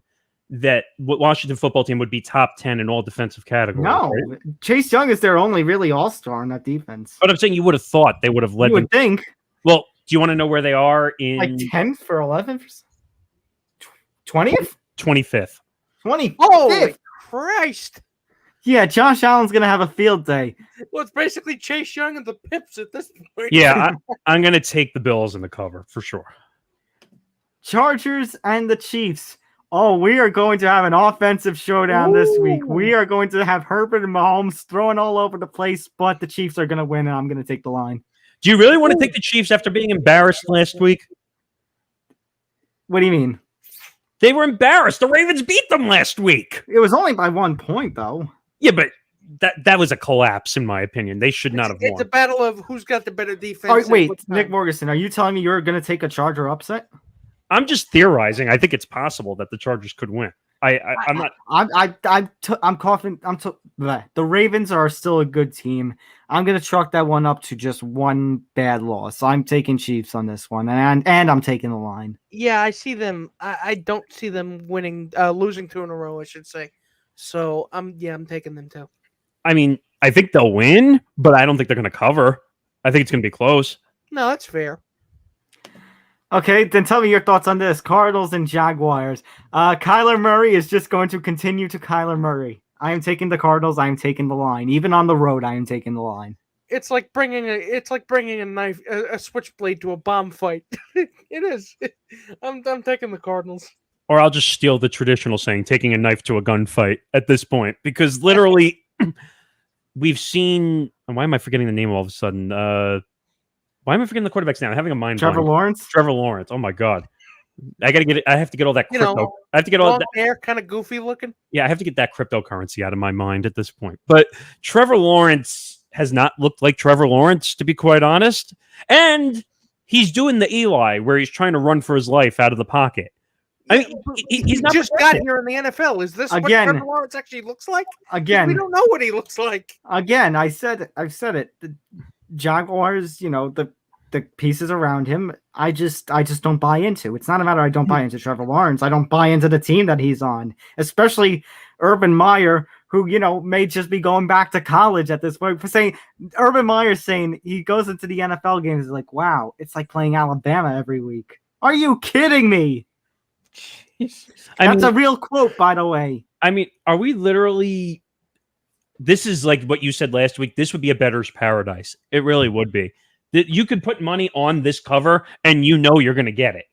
[SPEAKER 3] that Washington football team would be top 10 in all defensive categories.
[SPEAKER 2] No,
[SPEAKER 3] right?
[SPEAKER 2] Chase Young is their only really all-star in that defense.
[SPEAKER 3] But I'm saying you would have thought they would have led
[SPEAKER 2] You
[SPEAKER 3] them.
[SPEAKER 2] would think
[SPEAKER 3] Well, do you want to know where they are in
[SPEAKER 2] like 10th or 11th, 20th,
[SPEAKER 3] 25th?
[SPEAKER 2] 20th.
[SPEAKER 4] Holy Christ!
[SPEAKER 2] Yeah, Josh Allen's gonna have a field day.
[SPEAKER 4] Well, it's basically Chase Young and the Pips at this point.
[SPEAKER 3] Yeah, I'm going to take the Bills in the cover for sure.
[SPEAKER 2] Chargers and the Chiefs. Oh, we are going to have an offensive showdown this week. We are going to have Herbert and Mahomes throwing all over the place, but the Chiefs are going to win, and I'm going to take the line.
[SPEAKER 3] Do you really want to take the Chiefs after being embarrassed last week?
[SPEAKER 2] What do you mean?
[SPEAKER 3] They were embarrassed. The Ravens beat them last week.
[SPEAKER 2] It was only by 1 point, though.
[SPEAKER 3] Yeah, but that was a collapse, in my opinion. They should not have
[SPEAKER 4] It's
[SPEAKER 3] won.
[SPEAKER 4] a battle of who's got the better defense.
[SPEAKER 2] All right,
[SPEAKER 4] at
[SPEAKER 2] wait,
[SPEAKER 4] what time.
[SPEAKER 2] Nick Morganson, are you telling me you're going to take a Charger upset?
[SPEAKER 3] I'm just theorizing. I think it's possible that the Chargers could win. I'm not.
[SPEAKER 2] I'm confident. The Ravens are still a good team. I'm going to chalk that one up to just one bad loss. I'm taking Chiefs on this one, and I'm taking the line.
[SPEAKER 4] Yeah, I see them. I don't see them winning, losing 2 in a row, I should say. So I'm taking them too.
[SPEAKER 3] I mean, I think they'll win, but I don't think they're going to cover. I think it's going to be close.
[SPEAKER 4] No, that's fair.
[SPEAKER 2] Okay, then tell me your thoughts on this. Cardinals and Jaguars. Kyler Murray is just going to continue to Kyler Murray. I am taking the Cardinals. I am taking the line. Even on the road, I am taking the line.
[SPEAKER 4] It's like bringing a knife, a switchblade to a bomb fight. It is. I'm taking the Cardinals.
[SPEAKER 3] Or I'll just steal the traditional saying, taking a knife to a gunfight at this point, because literally we've seen. Why am I forgetting the name all of a sudden? Why am I forgetting the quarterback's name? I'm having a mind
[SPEAKER 2] Trevor
[SPEAKER 3] blank.
[SPEAKER 2] Lawrence?
[SPEAKER 3] Trevor Lawrence. Oh my god. I have to get all that crypto. I have to get all
[SPEAKER 4] Long
[SPEAKER 3] that.
[SPEAKER 4] hair, kind of goofy looking.
[SPEAKER 3] Yeah, I have to get that cryptocurrency out of my mind at this point. But Trevor Lawrence has not looked like Trevor Lawrence, to be quite honest. And he's doing the Eli where he's trying to run for his life out of the pocket. I mean, he's not
[SPEAKER 4] just got here in the NFL. Is this
[SPEAKER 2] Again.
[SPEAKER 4] what Trevor Lawrence actually looks like?
[SPEAKER 2] Again,
[SPEAKER 4] We don't know what he looks like.
[SPEAKER 2] again, I've said it. The Jaguars, the pieces around him, I just don't buy into. It's not a matter I don't buy into Trevor Lawrence. I don't buy into the team that he's on, especially Urban Meyer, who, may just be going back to college at this point. For saying Urban Meyer saying he goes into the NFL games is like, wow, it's like playing Alabama every week. Are you kidding me? That's a real quote, by the way.
[SPEAKER 3] I mean, are we literally? This is like what you said last week. This would be a bettor's paradise. It really would be. That you could put money on this cover, and you're going to get it.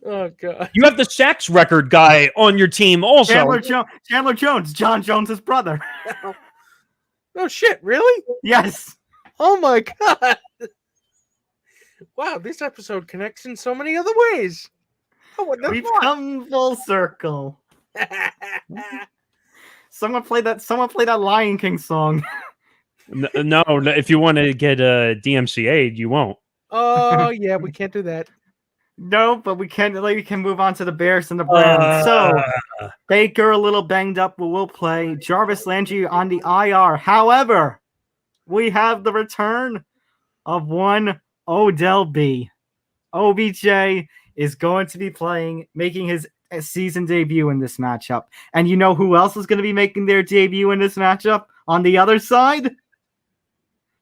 [SPEAKER 4] Oh god!
[SPEAKER 3] You have the sacks record guy on your team, also.
[SPEAKER 2] Chandler Jones, Jon Jones's brother.
[SPEAKER 4] Oh shit! Really?
[SPEAKER 2] Yes.
[SPEAKER 4] Oh my god! Wow, this episode connects in so many other ways. Oh, what the
[SPEAKER 2] We've
[SPEAKER 4] fuck?
[SPEAKER 2] come full circle. Someone play that Lion King song.
[SPEAKER 3] No, if you want to get a DMCA, you won't.
[SPEAKER 4] Oh yeah, we can't do that.
[SPEAKER 2] No, but we can move on to the Bears and the Browns. So Baker a little banged up, but will play. Jarvis Landry on the IR. However, we have the return of one Odell B. OBJ is going to be playing, making his season debut in this matchup. And you know who else is going to be making their debut in this matchup on the other side?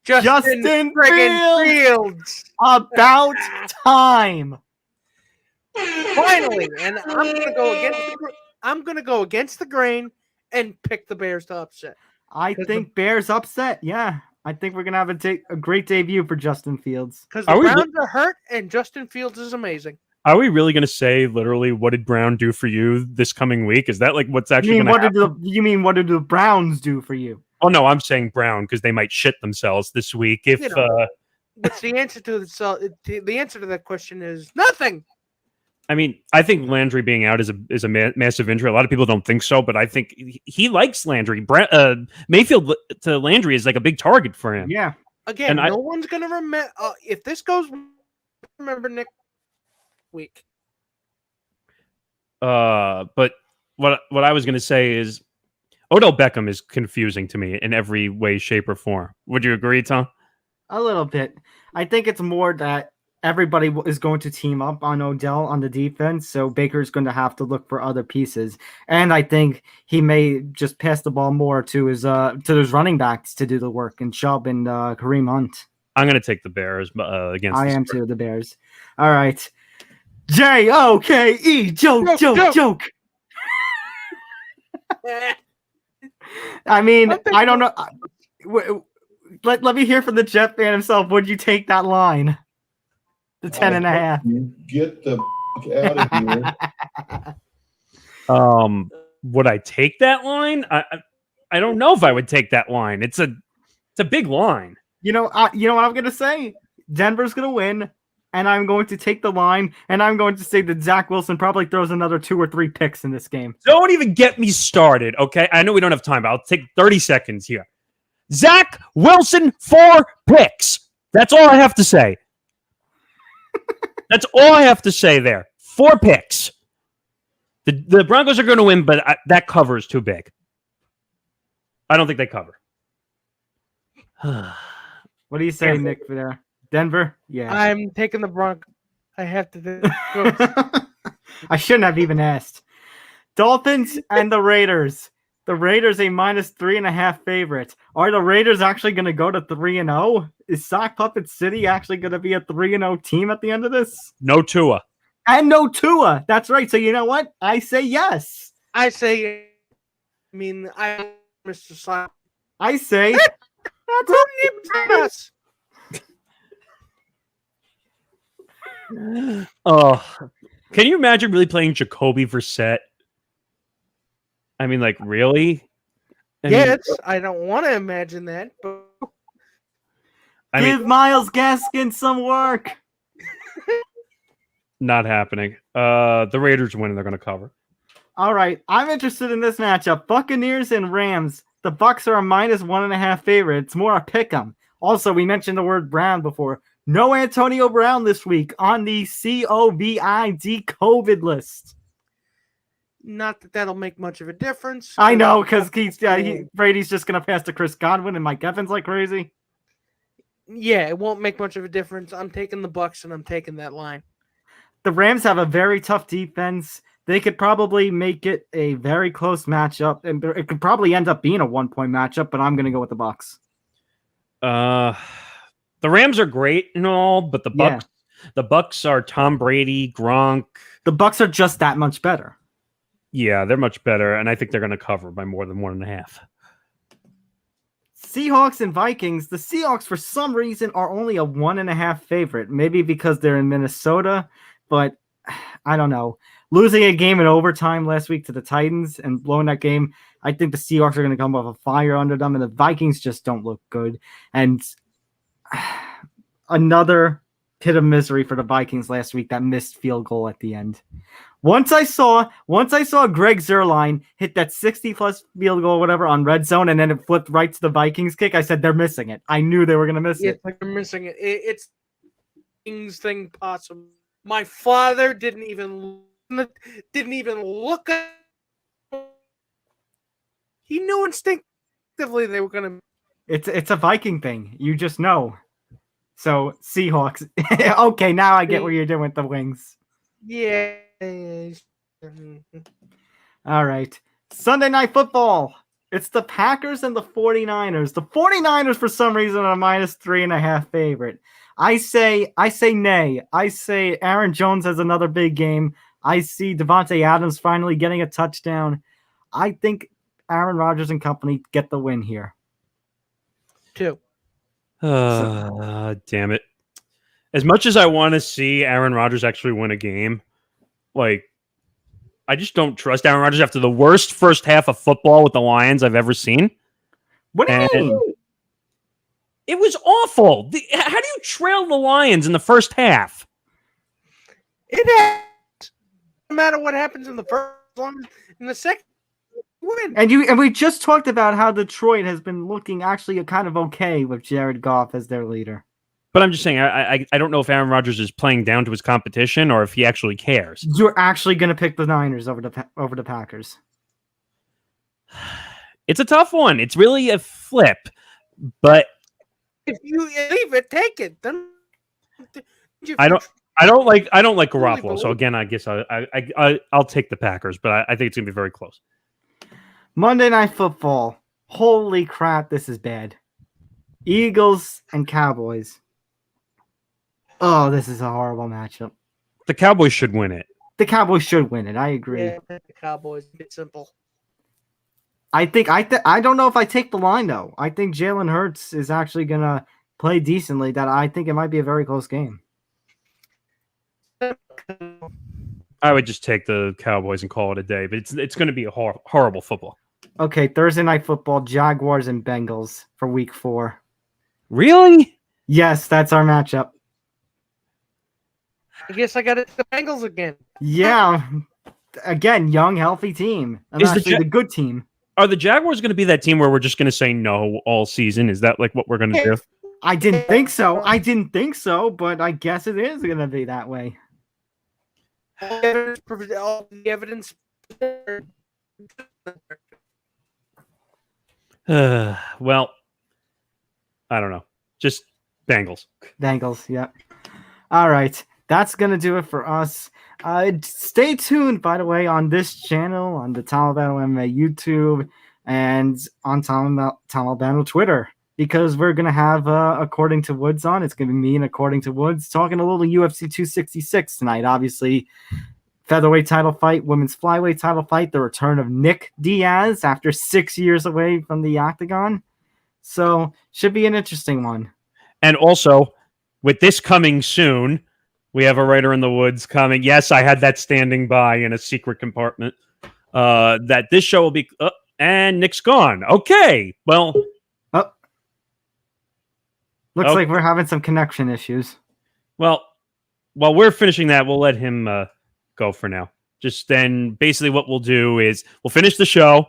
[SPEAKER 2] Justin
[SPEAKER 4] friggin' Fields.
[SPEAKER 2] About time.
[SPEAKER 4] Finally, and I'm gonna go against the grain and pick the Bears to upset.
[SPEAKER 2] I think Bears upset. Yeah, I think we're gonna have a great debut for Justin Fields.
[SPEAKER 4] Because the Browns are hurt and Justin Fields is amazing.
[SPEAKER 3] Are we really going to say literally what did Brown do for you this coming week? Is that like what's actually going to happen?
[SPEAKER 2] You mean what did the Browns do for you?
[SPEAKER 3] Oh no, I'm saying Brown because they might shit themselves this week.
[SPEAKER 4] What's the answer to the answer to that question is nothing.
[SPEAKER 3] I mean, I think Landry being out is a massive injury. A lot of people don't think so, but I think he likes Landry. Mayfield to Landry is like a big target for him.
[SPEAKER 2] Yeah.
[SPEAKER 4] Again, no one's gonna remember if this goes. Remember next week.
[SPEAKER 3] But what I was gonna say is Odell Beckham is confusing to me in every way, shape, or form. Would you agree, Tom?
[SPEAKER 2] A little bit. I think it's more that everybody is going to team up on Odell on the defense, so Baker's going to have to look for other pieces. And I think he may just pass the ball more to his running backs to do the work, and Chubb and Kareem Hunt.
[SPEAKER 3] I'm going to take the Bears against.
[SPEAKER 2] I am too, the Bears. All right. J-O-K-E, joke. I mean, I don't know. Let me hear from the Jet fan himself. Would you take that line? The 10.5.
[SPEAKER 6] Get the out of here.
[SPEAKER 3] Would I take that line? I don't know if I would take that line. It's a big line.
[SPEAKER 2] You know what I'm gonna say? Denver's gonna win, and I'm going to take the line, and I'm going to say that Zach Wilson probably throws another 2 or 3 picks in this game.
[SPEAKER 3] Don't even get me started, okay? I know we don't have time, but I'll take 30 seconds here. Zach Wilson, 4 picks. That's all I have to say. That's all I have to say there. 4 picks. The Broncos are going to win, but that cover is too big. I don't think they cover.
[SPEAKER 2] What do you say, Nick, for there? Denver? Yeah.
[SPEAKER 4] I'm taking the Broncos. I have to.
[SPEAKER 2] I shouldn't have even asked. Dolphins and the Raiders. The Raiders a -3.5 favorite. Are the Raiders actually going to go to 3-0? Is Sock Puppet City actually going to be a 3-0 team at the end of this?
[SPEAKER 3] No Tua.
[SPEAKER 2] And no Tua. That's right. So you know what? I say yes.
[SPEAKER 4] I say, Mr. Sock.
[SPEAKER 2] I say,
[SPEAKER 4] that's
[SPEAKER 3] Oh, can you imagine really playing Jacoby Brissett? I mean, like, really?
[SPEAKER 4] I don't want to imagine that, but
[SPEAKER 2] give Myles Gaskin some work.
[SPEAKER 3] Not happening. The Raiders win and they're going to cover.
[SPEAKER 2] All right. I'm interested in this matchup. Buccaneers and Rams. The Bucks are a -1.5 favorite. It's more a pick 'em. Also, we mentioned the word Brown before. No Antonio Brown this week on the COVID list.
[SPEAKER 4] Not that that'll make much of a difference.
[SPEAKER 2] I know, because Brady's just going to pass to Chris Godwin and Mike Evans like crazy.
[SPEAKER 4] Yeah, it won't make much of a difference. I'm taking the Bucks, and I'm taking that line.
[SPEAKER 2] The Rams have a very tough defense. They could probably make it a very close matchup, and it could probably end up being a 1-point matchup, but I'm going to go with the Bucks.
[SPEAKER 3] The Rams are great and all, but the Bucks are Tom Brady, Gronk.
[SPEAKER 2] The Bucks are just that much better.
[SPEAKER 3] Yeah, they're much better, and I think they're going to cover by more than 1.5.
[SPEAKER 2] Seahawks and Vikings. The Seahawks, for some reason, are only a 1.5 favorite. Maybe because they're in Minnesota, but I don't know. Losing a game in overtime last week to the Titans and blowing that game, I think the Seahawks are going to come off a fire under them, and the Vikings just don't look good. And another pit of misery for the Vikings last week, that missed field goal at the end. Once I saw Greg Zuerlein hit that 60-plus field goal, whatever, on red zone, and then it flipped right to the Vikings kick, I said they're missing it. I knew they were going to miss it.
[SPEAKER 4] It's like they're missing it. It's the Vikings thing possible. My father didn't even look at. He knew instinctively they were going to.
[SPEAKER 2] It's a Viking thing. You just know. So Seahawks. Okay, now I get what you're doing with the wings.
[SPEAKER 4] Yeah.
[SPEAKER 2] All right. Sunday Night Football. It's the Packers and the 49ers. The 49ers, for some reason, are a -3.5 favorite. I say nay. I say Aaron Jones has another big game. I see Devontae Adams finally getting a touchdown. I think Aaron Rodgers and company get the win here.
[SPEAKER 4] 2.
[SPEAKER 3] Damn it. As much as I want to see Aaron Rodgers actually win a game, like, I just don't trust Aaron Rodgers after the worst first half of football with the Lions I've ever seen.
[SPEAKER 2] What do you mean?
[SPEAKER 3] It was awful. How do you trail the Lions in the first half?
[SPEAKER 4] It matter what happens in the first one, in the second, win.
[SPEAKER 2] And we just talked about how Detroit has been looking actually kind of okay with Jared Goff as their leader.
[SPEAKER 3] But I'm just saying, I don't know if Aaron Rodgers is playing down to his competition or if he actually cares.
[SPEAKER 2] You're actually going to pick the Niners over the Packers.
[SPEAKER 3] It's a tough one. It's really a flip, but
[SPEAKER 4] If you leave it, take it. Then
[SPEAKER 3] I don't like Garoppolo. So again, I guess I'll take the Packers, but I think it's gonna be very close.
[SPEAKER 2] Monday Night Football. Holy crap, this is bad. Eagles and Cowboys. Oh, this is a horrible matchup.
[SPEAKER 3] The Cowboys should win it.
[SPEAKER 2] The Cowboys should win it. I agree.
[SPEAKER 4] Yeah, the Cowboys. It's simple.
[SPEAKER 2] I don't know if I take the line though. I think Jalen Hurts is actually gonna play decently. That I think it might be a very close game.
[SPEAKER 3] I would just take the Cowboys and call it a day, but it's going to be a horrible football.
[SPEAKER 2] Okay, Thursday Night Football, Jaguars and Bengals for Week 4.
[SPEAKER 3] Really?
[SPEAKER 2] Yes, that's our matchup.
[SPEAKER 4] I guess I got it. The Bengals again.
[SPEAKER 2] Yeah, again, young, healthy team, and
[SPEAKER 3] Is
[SPEAKER 2] actually the good team.
[SPEAKER 3] Are the Jaguars going to be that team where we're just going to say no all season? Is that like what we're going to do?
[SPEAKER 2] I didn't think so. But I guess it is going to be that way.
[SPEAKER 4] All the evidence.
[SPEAKER 3] Well, I don't know. Just Bengals.
[SPEAKER 2] Bengals, yep. All right. That's going to do it for us. Stay tuned, by the way, on this channel, on the Tom Albano MMA YouTube, and on Tom Albano Twitter, because we're going to have According to Woods on. It's going to be me and According to Woods talking a little UFC 266 tonight. Obviously, featherweight title fight, women's flyweight title fight, the return of Nick Diaz after 6 years away from the octagon. So, should be an interesting one.
[SPEAKER 3] And also, with this coming soon, we have a Writer in the Woods coming. Yes, I had that standing by in a secret compartment. That this show will be... and Nick's gone. Okay, well...
[SPEAKER 2] Looks like we're having some connection issues.
[SPEAKER 3] Well, while we're finishing that, we'll let him go for now. Just then, basically what we'll do is we'll finish the show.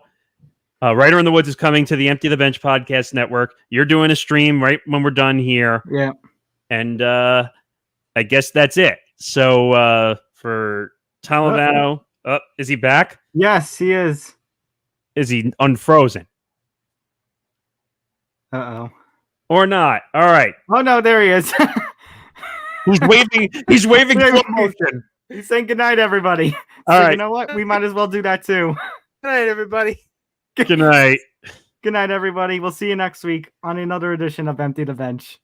[SPEAKER 3] Writer in the Woods is coming to the Empty the Bench podcast network. You're doing a stream right when we're done here.
[SPEAKER 2] Yeah.
[SPEAKER 3] And I guess that's it. So for Tom Albano, is he back?
[SPEAKER 2] Yes, he is.
[SPEAKER 3] Is he unfrozen?
[SPEAKER 2] Uh-oh.
[SPEAKER 3] Or not? All right.
[SPEAKER 2] Oh, no, there he is.
[SPEAKER 3] He's waving. He's waving slow motion.
[SPEAKER 2] He's saying goodnight, everybody.
[SPEAKER 3] All right.
[SPEAKER 2] You know what? We might as well do that, too.
[SPEAKER 4] Good night, everybody.
[SPEAKER 3] Good night.
[SPEAKER 2] Good night, everybody. We'll see you next week on another edition of Empty the Bench.